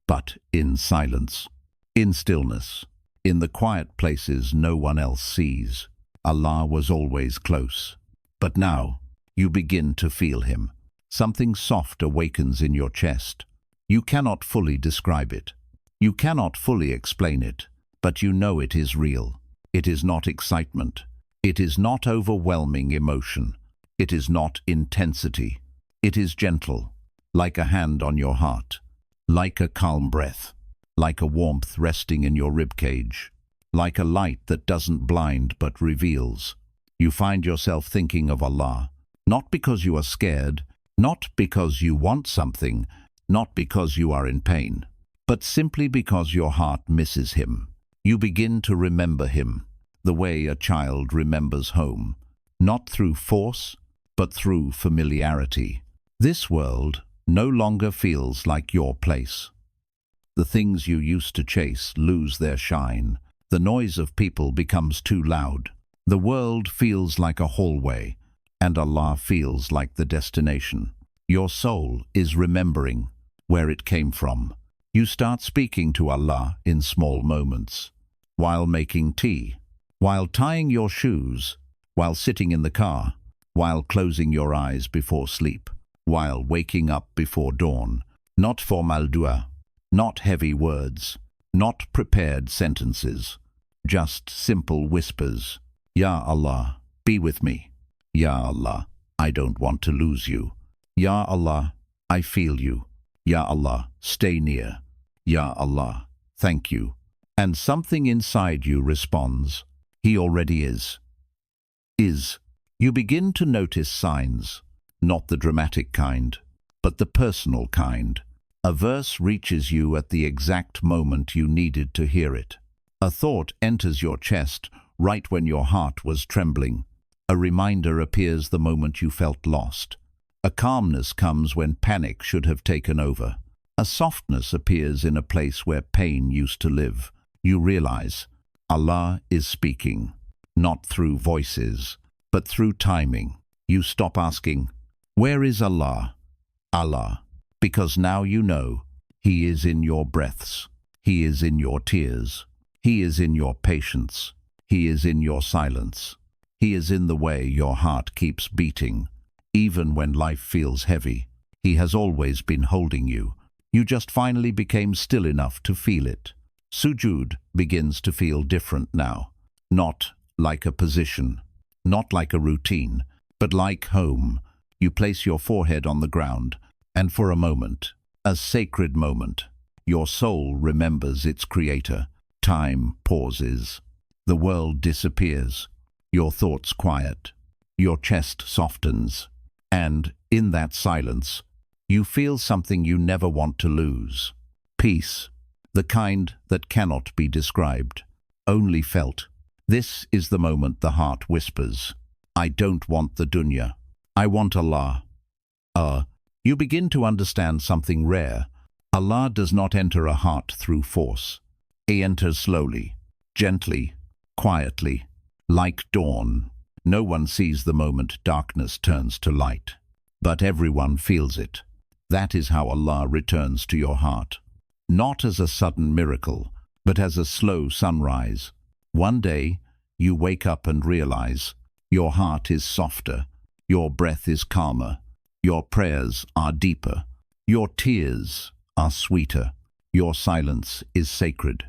but in silence, in stillness, in the quiet places no one else sees. Allah was always close. But now, you begin to feel him. Something soft awakens in your chest. You cannot fully describe it. You cannot fully explain it, but you know it is real. It is not excitement. It is not overwhelming emotion. It is not intensity. It is gentle, like a hand on your heart, like a calm breath, like a warmth resting in your ribcage, like a light that doesn't blind but reveals. You find yourself thinking of Allah, not because you are scared, not because you want something, not because you are in pain, but simply because your heart misses him. You begin to remember him, the way a child remembers home, not through force, but through familiarity. This world no longer feels like your place. The things you used to chase lose their shine. The noise of people becomes too loud. The world feels like a hallway, and Allah feels like the destination. Your soul is remembering where it came from. You start speaking to Allah in small moments, while making tea, while tying your shoes, while sitting in the car, while closing your eyes before sleep, while waking up before dawn. Not formal dua, not heavy words, not prepared sentences, just simple whispers. Ya Allah, be with me. Ya Allah, I don't want to lose you. Ya Allah, I feel you. Ya Allah, stay near. Ya Allah, thank you. And something inside you responds. He already is. You begin to notice signs, not the dramatic kind, but the personal kind. A verse reaches you at the exact moment you needed to hear it. A thought enters your chest right when your heart was trembling. A reminder appears the moment you felt lost. A calmness comes when panic should have taken over. A softness appears in a place where pain used to live. You realize Allah is speaking, not through voices, but through timing. You stop asking, "Where is Allah?" Allah, because now you know He is in your breaths. He is in your tears. He is in your patience. He is in your silence. He is in the way your heart keeps beating. Even when life feels heavy, He has always been holding you. You just finally became still enough to feel it. Sujud begins to feel different now. Not like a position, not like a routine, but like home. You place your forehead on the ground, and for a moment, a sacred moment, your soul remembers its creator. Time pauses. The world disappears. Your thoughts quiet. Your chest softens. And, in that silence, you feel something you never want to lose. Peace. The kind that cannot be described, only felt. This is the moment the heart whispers, "I don't want the dunya. I want Allah." You begin to understand something rare. Allah does not enter a heart through force. He enters slowly, gently, quietly, like dawn. No one sees the moment darkness turns to light, but everyone feels it. That is how Allah returns to your heart. Not as a sudden miracle, but as a slow sunrise. One day, you wake up and realize your heart is softer, your breath is calmer, your prayers are deeper, your tears are sweeter, your silence is sacred.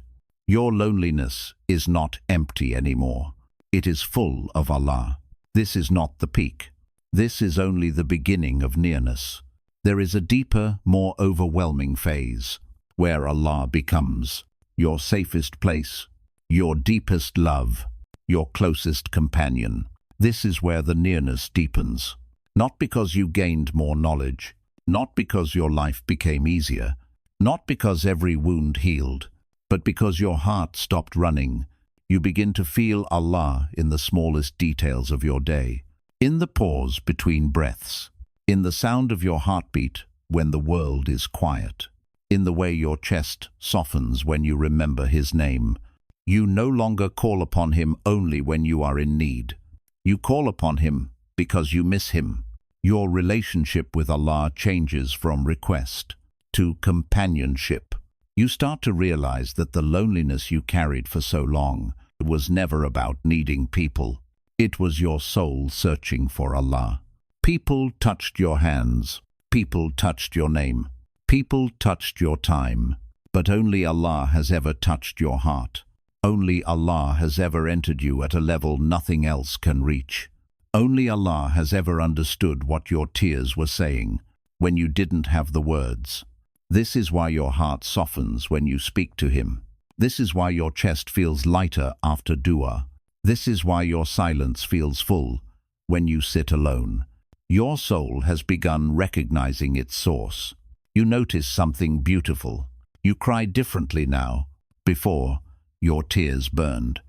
Your loneliness is not empty anymore. It is full of Allah. This is not the peak. This is only the beginning of nearness. There is a deeper, more overwhelming phase, where Allah becomes your safest place, your deepest love, your closest companion. This is where the nearness deepens. Not because you gained more knowledge, not because your life became easier, not because every wound healed, but because your heart stopped running. You begin to feel Allah in the smallest details of your day, in the pause between breaths, in the sound of your heartbeat when the world is quiet, in the way your chest softens when you remember His name. You no longer call upon Him only when you are in need. You call upon Him because you miss Him. Your relationship with Allah changes from request to companionship. You start to realize that the loneliness you carried for so long was never about needing people. It was your soul searching for Allah. People touched your hands. People touched your name. People touched your time. But only Allah has ever touched your heart. Only Allah has ever entered you at a level nothing else can reach. Only Allah has ever understood what your tears were saying when you didn't have the words. This is why your heart softens when you speak to Him. This is why your chest feels lighter after dua. This is why your silence feels full when you sit alone. Your soul has begun recognizing its source. You notice something beautiful. You cry differently now. Before, your tears burned.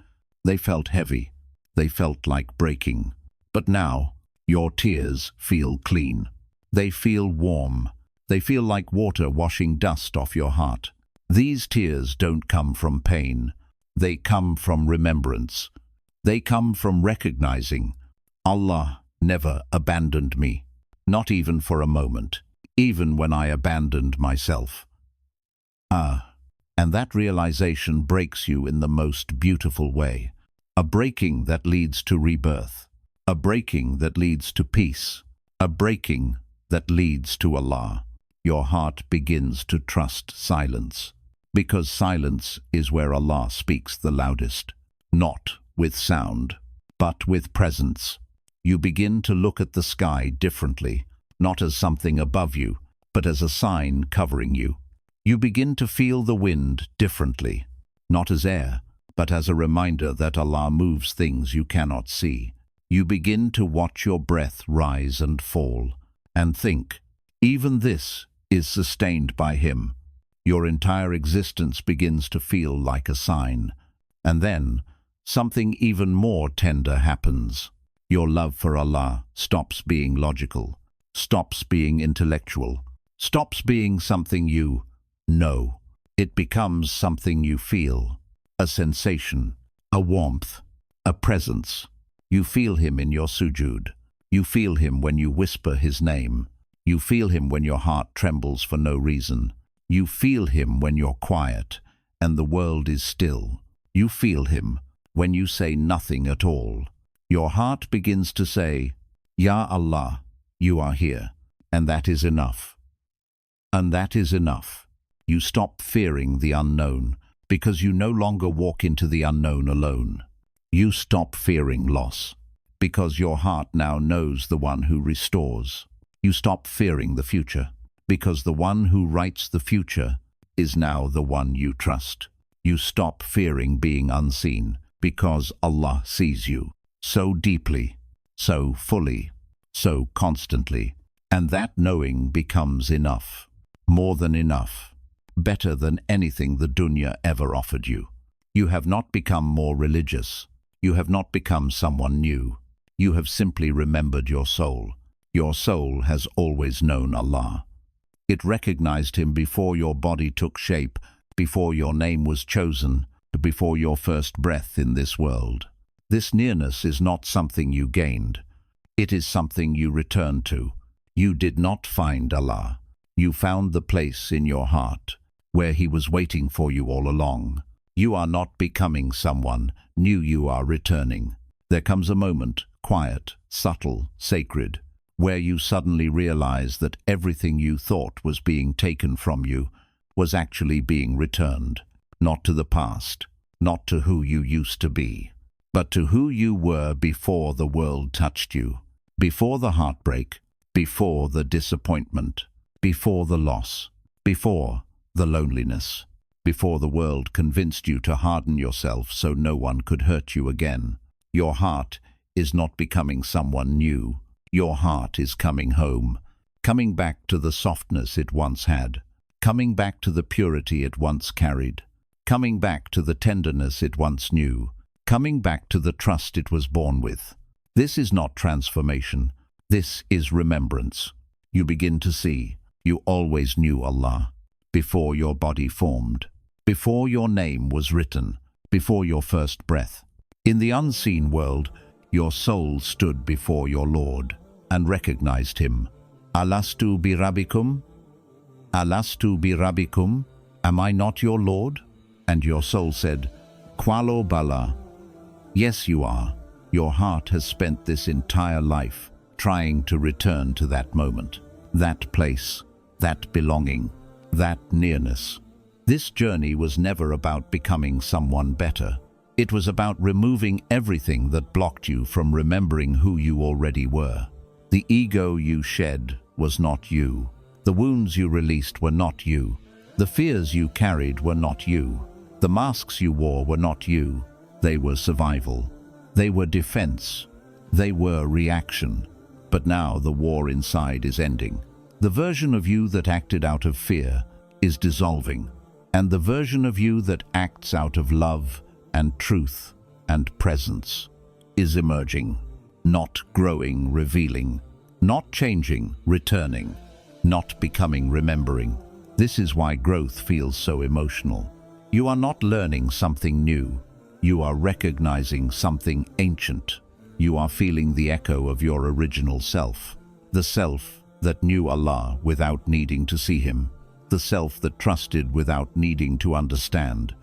They felt heavy. They felt like breaking. But now, your tears feel clean. They feel warm. They feel like water washing dust off your heart. These tears don't come from pain. They come from remembrance. They come from recognizing Allah never abandoned me, not even for a moment, even when I abandoned myself. And that realization breaks you in the most beautiful way. A breaking that leads to rebirth. A breaking that leads to peace. A breaking that leads to Allah. Your heart begins to trust silence, because silence is where Allah speaks the loudest, not with sound, but with presence. You begin to look at the sky differently, not as something above you, but as a sign covering you. You begin to feel the wind differently, not as air, but as a reminder that Allah moves things you cannot see. You begin to watch your breath rise and fall, and think, even this is sustained by Him. Your entire existence begins to feel like a sign. And then, something even more tender happens. Your love for Allah stops being logical, stops being intellectual, stops being something you know. It becomes something you feel, a sensation, a warmth, a presence. You feel Him in your sujood. You feel Him when you whisper His name. You feel Him when your heart trembles for no reason. You feel Him when you're quiet and the world is still. You feel Him when you say nothing at all. Your heart begins to say, Ya Allah, you are here, and that is enough. And that is enough. You stop fearing the unknown, because you no longer walk into the unknown alone. You stop fearing loss, because your heart now knows the one who restores. You stop fearing the future, because the one who writes the future is now the one you trust. You stop fearing being unseen, because Allah sees you so deeply, so fully, so constantly. And that knowing becomes enough, more than enough, better than anything the dunya ever offered you. You have not become more religious. You have not become someone new. You have simply remembered your soul. Your soul has always known Allah. It recognized Him before your body took shape, before your name was chosen, before your first breath in this world. This nearness is not something you gained. It is something you returned to. You did not find Allah. You found the place in your heart where He was waiting for you all along. You are not becoming someone new, you are returning. There comes a moment, quiet, subtle, sacred, where you suddenly realize that everything you thought was being taken from you was actually being returned, not to the past, not to who you used to be, but to who you were before the world touched you, before the heartbreak, before the disappointment, before the loss, before the loneliness, before the world convinced you to harden yourself so no one could hurt you again. Your heart is not becoming someone new. Your heart is coming home, coming back to the softness it once had, coming back to the purity it once carried, coming back to the tenderness it once knew, coming back to the trust it was born with. This is not transformation. This is remembrance. You begin to see you always knew Allah before your body formed, before your name was written, before your first breath. In the unseen world, your soul stood before your Lord, and recognized him. Alastu bi rabbikum? Alastu bi rabbikum? Am I not your Lord? And your soul said, Qualo bala. Yes, you are. Your heart has spent this entire life trying to return to that moment, that place, that belonging, that nearness. This journey was never about becoming someone better. It was about removing everything that blocked you from remembering who you already were. The ego you shed was not you. The wounds you released were not you. The fears you carried were not you. The masks you wore were not you. They were survival. They were defense. They were reaction. But now the war inside is ending. The version of you that acted out of fear is dissolving, and the version of you that acts out of love and truth and presence is emerging, not growing, revealing, not changing, returning, not becoming, remembering. This is why growth feels so emotional. You are not learning something new. You are recognizing something ancient. You are feeling the echo of your original self, the self that knew Allah without needing to see Him, the self that trusted without needing to understand,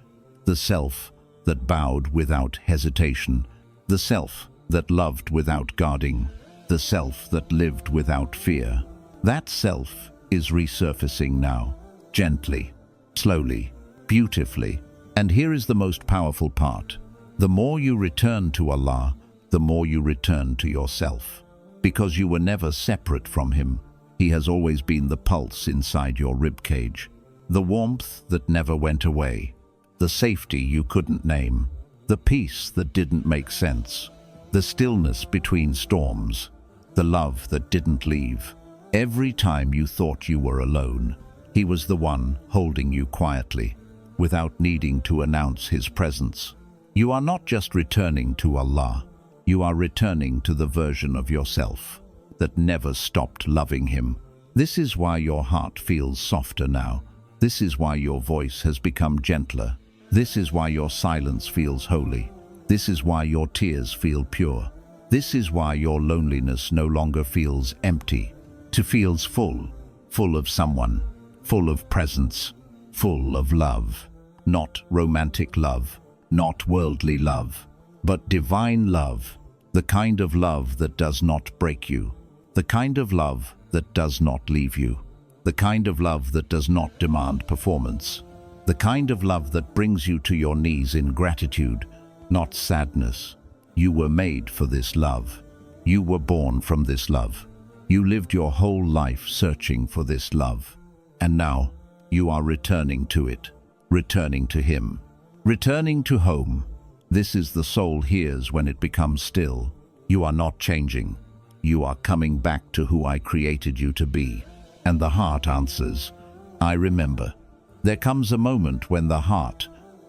the self that bowed without hesitation, the self that loved without guarding, the self that lived without fear. That self is resurfacing now, gently, slowly, beautifully. And here is the most powerful part. The more you return to Allah, the more you return to yourself. Because you were never separate from Him. He has always been the pulse inside your ribcage, the warmth that never went away, the safety you couldn't name, the peace that didn't make sense, the stillness between storms, the love that didn't leave. Every time you thought you were alone, He was the one holding you quietly, without needing to announce His presence. You are not just returning to Allah, you are returning to the version of yourself that never stopped loving Him. This is why your heart feels softer now. This is why your voice has become gentler. This is why your silence feels holy. This is why your tears feel pure. This is why your loneliness no longer feels empty. It feels full, full of someone, full of presence, full of love. Not romantic love, not worldly love, but divine love. The kind of love that does not break you. The kind of love that does not leave you. The kind of love that does not demand performance. The kind of love that brings you to your knees in gratitude, not sadness. You were made for this love. You were born from this love. You lived your whole life searching for this love. And now, you are returning to it. Returning to Him. Returning to home. This is the soul hears when it becomes still. You are not changing. You are coming back to who I created you to be. And the heart answers, I remember. There comes a moment when the heart,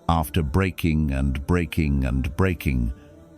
after breaking and breaking and breaking,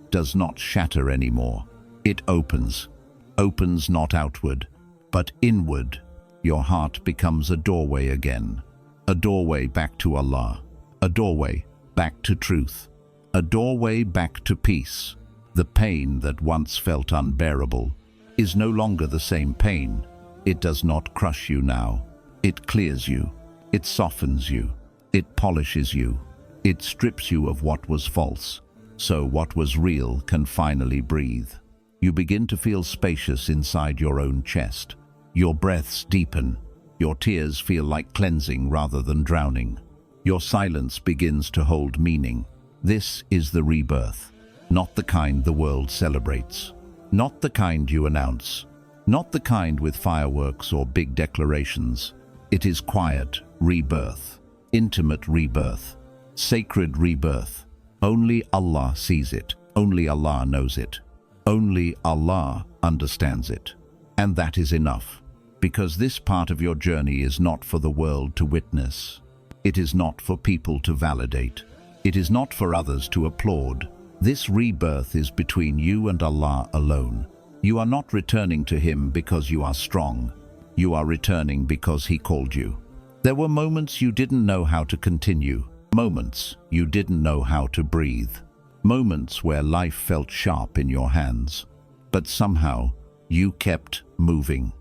does not shatter anymore. It opens. Opens not outward, but inward. Your heart becomes a doorway again. A doorway back to Allah. A doorway back to truth. A doorway back to peace. The pain that once felt unbearable is no longer the same pain. It does not crush you now. It clears you. It softens you. It polishes you. It strips you of what was false, so what was real can finally breathe. You begin to feel spacious inside your own chest. Your breaths deepen. Your tears feel like cleansing rather than drowning. Your silence begins to hold meaning. This is the rebirth, not the kind the world celebrates. Not the kind you announce. Not the kind with fireworks or big declarations. It is quiet rebirth, intimate rebirth, sacred rebirth. Only Allah sees it. Only Allah knows it. Only Allah understands it. And that is enough, because this part of your journey is not for the world to witness. It is not for people to validate. It is not for others to applaud. This rebirth is between you and Allah alone. You are not returning to Him because you are strong. You are returning because He called you. There were moments you didn't know how to continue. Moments you didn't know how to breathe. Moments where life felt sharp in your hands. But somehow, You kept moving.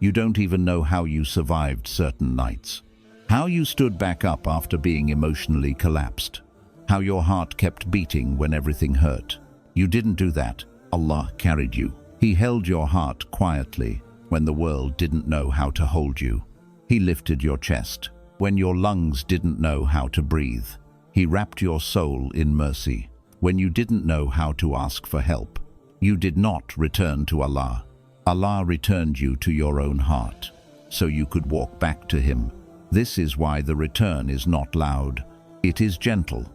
You don't even know how you survived certain nights. How you stood back up after being emotionally collapsed. How your heart kept beating when everything hurt. You didn't do that. Allah carried you. He held your heart quietly when the world didn't know how to hold you. He lifted your chest when your lungs didn't know how to breathe. He wrapped your soul in mercy when you didn't know how to ask for help. You did not return to Allah. Allah returned you to your own heart so you could walk back to Him. This is why the return is not loud. It is gentle.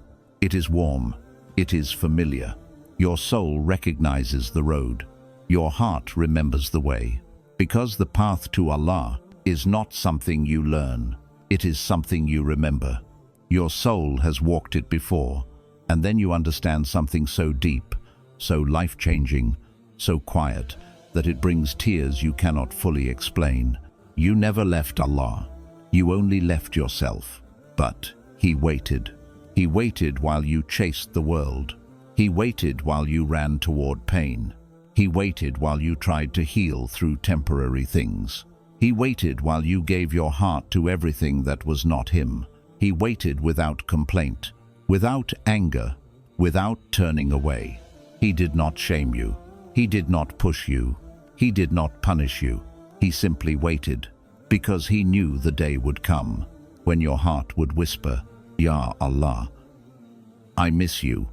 It is warm. It is familiar. Your soul recognizes the road. Your heart remembers the way. Because the path to Allah is not something you learn. It is something you remember. Your soul has walked it before, and then you understand something so deep, so life-changing, so quiet, that it brings tears you cannot fully explain. You never left Allah. You only left yourself. But He waited. He waited while you chased the world. He waited while you ran toward pain. He waited while you tried to heal through temporary things. He waited while you gave your heart to everything that was not Him. He waited without complaint, without anger, without turning away. He did not shame you. He did not push you. He did not punish you. He simply waited, because He knew the day would come when your heart would whisper, "Ya Allah, I miss you."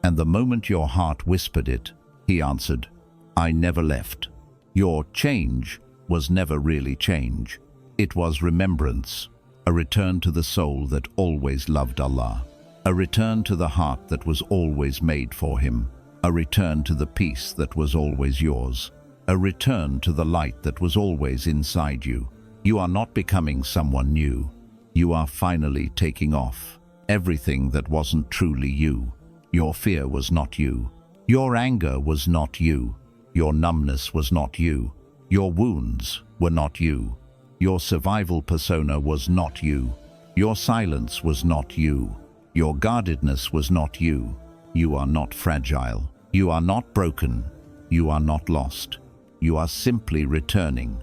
And the moment your heart whispered it, He answered, "I never left." Your change was never really change. It was remembrance, a return to the soul that always loved Allah, a return to the heart that was always made for Him, a return to the peace that was always yours, a return to the light that was always inside you. You are not becoming someone new. You are finally taking off everything that wasn't truly you. Your fear was not you. Your anger was not you. Your numbness was not you. Your wounds were not you. Your survival persona was not you. Your silence was not you. Your guardedness was not you. You are not fragile. You are not broken. You are not lost. You are simply returning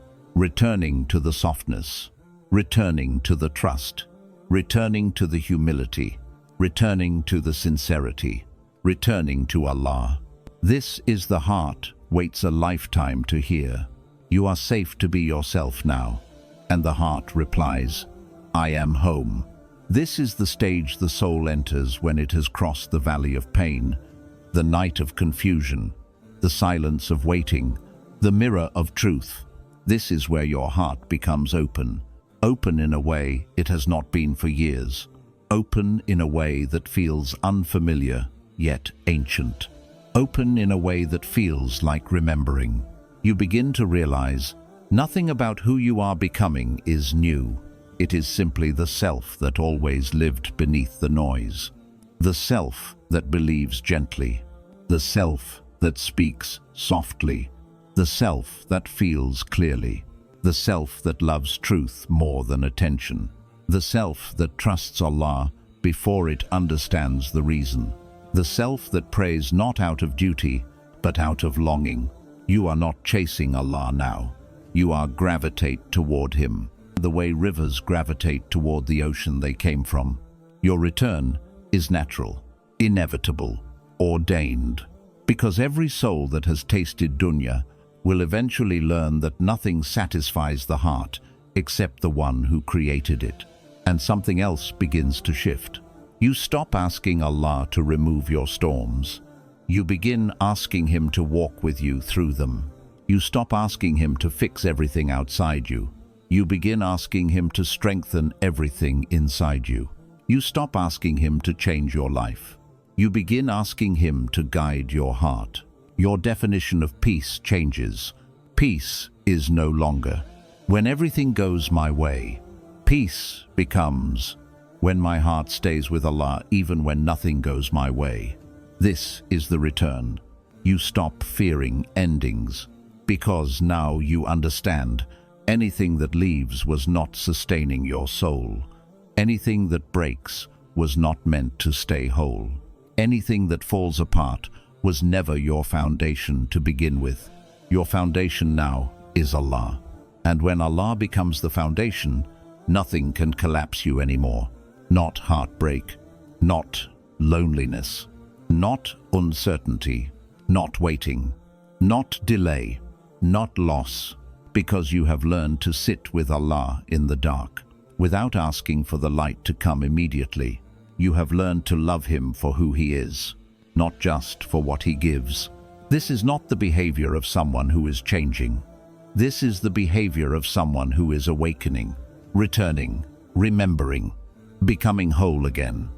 to the softness, returning to the trust, returning to the humility, returning to the sincerity, returning to Allah. This is the heart waits a lifetime to hear. You are safe to be yourself now. And the heart replies, "I am home." This is the stage the soul enters when it has crossed the valley of pain, the night of confusion, the silence of waiting, the mirror of truth. This is where your heart becomes open in a way it has not been for years, open in a way that feels unfamiliar yet ancient, open in a way that feels like remembering. You begin to realize nothing about who you are becoming is new. It is simply the self that always lived beneath the noise, the self that believes gently, the self that speaks softly, the self that feels clearly, the self that loves truth more than attention, the self that trusts Allah before it understands the reason, the self that prays not out of duty but out of longing. You are not chasing Allah now. You are gravitate toward Him, the way rivers gravitate toward the ocean they came from. Your return is natural, inevitable, ordained, because every soul that has tasted dunya will eventually learn that nothing satisfies the heart except the one who created it, and something else begins to shift. You stop asking Allah to remove your storms. You begin asking Him to walk with you through them. You stop asking Him to fix everything outside you. You begin asking Him to strengthen everything inside you. You stop asking Him to change your life. You begin asking Him to guide your heart. Your definition of peace changes. Peace is no longer when everything goes my way. Peace becomes when my heart stays with Allah even when nothing goes my way. This is the return. You stop fearing endings, because now you understand anything that leaves was not sustaining your soul. Anything that breaks was not meant to stay whole. Anything that falls apart was never your foundation to begin with. Your foundation now is Allah. And when Allah becomes the foundation, nothing can collapse you anymore. Not heartbreak, not loneliness, not uncertainty, not waiting, not delay, not loss, because you have learned to sit with Allah in the dark, without asking for the light to come immediately. You have learned to love Him for who He is, not just for what He gives. This is not the behavior of someone who is changing. This is the behavior of someone who is awakening, returning, remembering, becoming whole again.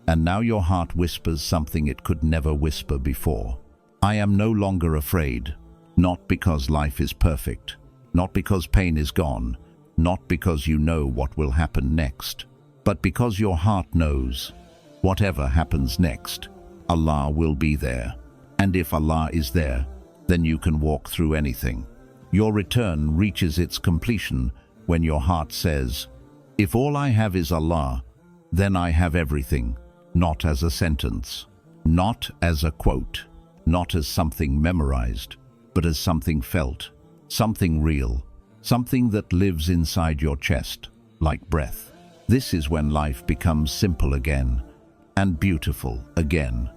And now your heart whispers something it could never whisper before. I am no longer afraid, not because life is perfect, not because pain is gone, not because you know what will happen next, but because your heart knows, whatever happens next, Allah will be there. And if Allah is there, then you can walk through anything. Your return reaches its completion when your heart says, if all I have is Allah, then I have everything, not as a sentence, not as a quote, not as something memorized, but as something felt, something real, something that lives inside your chest, like breath. This is when life becomes simple again, and beautiful again.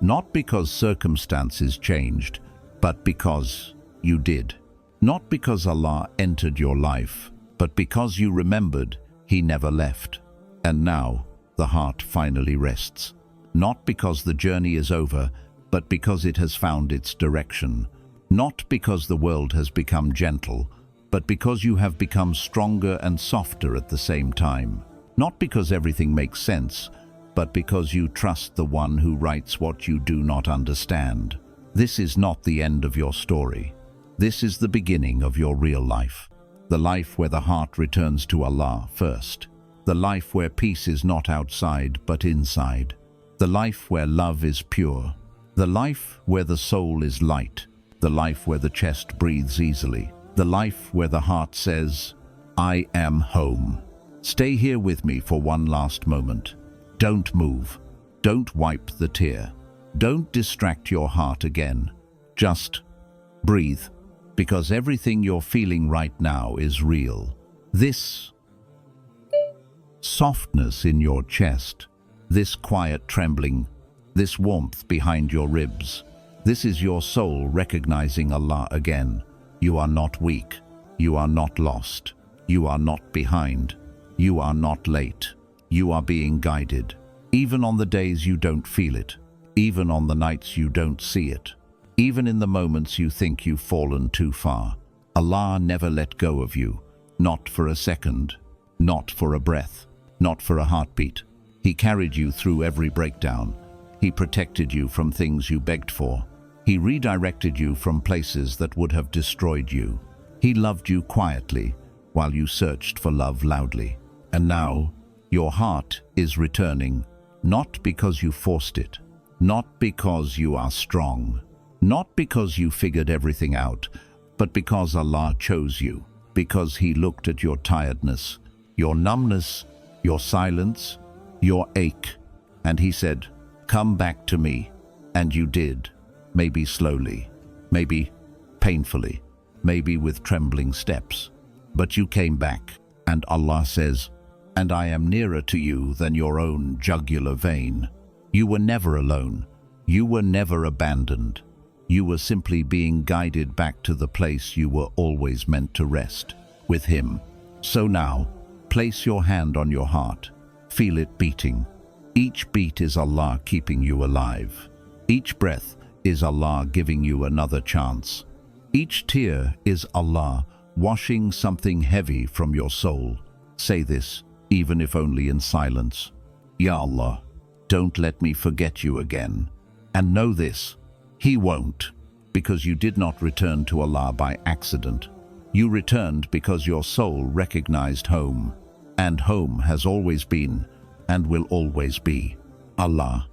Not because circumstances changed, but because you did. Not because Allah entered your life, but because you remembered He never left. And now the heart finally rests. Not because the journey is over, but because it has found its direction. Not because the world has become gentle, but because you have become stronger and softer at the same time. Not because everything makes sense, but because you trust the one who writes what you do not understand. This is not the end of your story. This is the beginning of your real life. The life where the heart returns to Allah first. The life where peace is not outside but inside. The life where love is pure. The life where the soul is light. The life where the chest breathes easily. The life where the heart says, I am home. Stay here with me for one last moment. Don't move. Don't wipe the tear. Don't distract your heart again. Just breathe, because everything you're feeling right now is real. This softness in your chest, this quiet trembling, this warmth behind your ribs, this is your soul recognizing Allah again. You are not weak. You are not lost. You are not behind. You are not late. You are being guided. Even on the days you don't feel it. Even on the nights you don't see it. Even in the moments you think you've fallen too far. Allah never let go of you. Not for a second. Not for a breath. Not for a heartbeat. He carried you through every breakdown. He protected you from things you begged for. He redirected you from places that would have destroyed you. He loved you quietly while you searched for love loudly. And now, your heart is returning, not because you forced it, not because you are strong, not because you figured everything out, but because Allah chose you, because He looked at your tiredness, your numbness, your silence, your ache, and He said, come back to me. And you did, maybe slowly, maybe painfully, maybe with trembling steps, but you came back. And Allah says, and I am nearer to you than your own jugular vein. You were never alone. You were never abandoned. You were simply being guided back to the place you were always meant to rest, with Him. So now, place your hand on your heart. Feel it beating. Each beat is Allah keeping you alive. Each breath is Allah giving you another chance. Each tear is Allah washing something heavy from your soul. Say this, even if only in silence. Ya Allah, don't let me forget you again. And know this, He won't, because you did not return to Allah by accident. You returned because your soul recognized home, and home has always been and will always be Allah.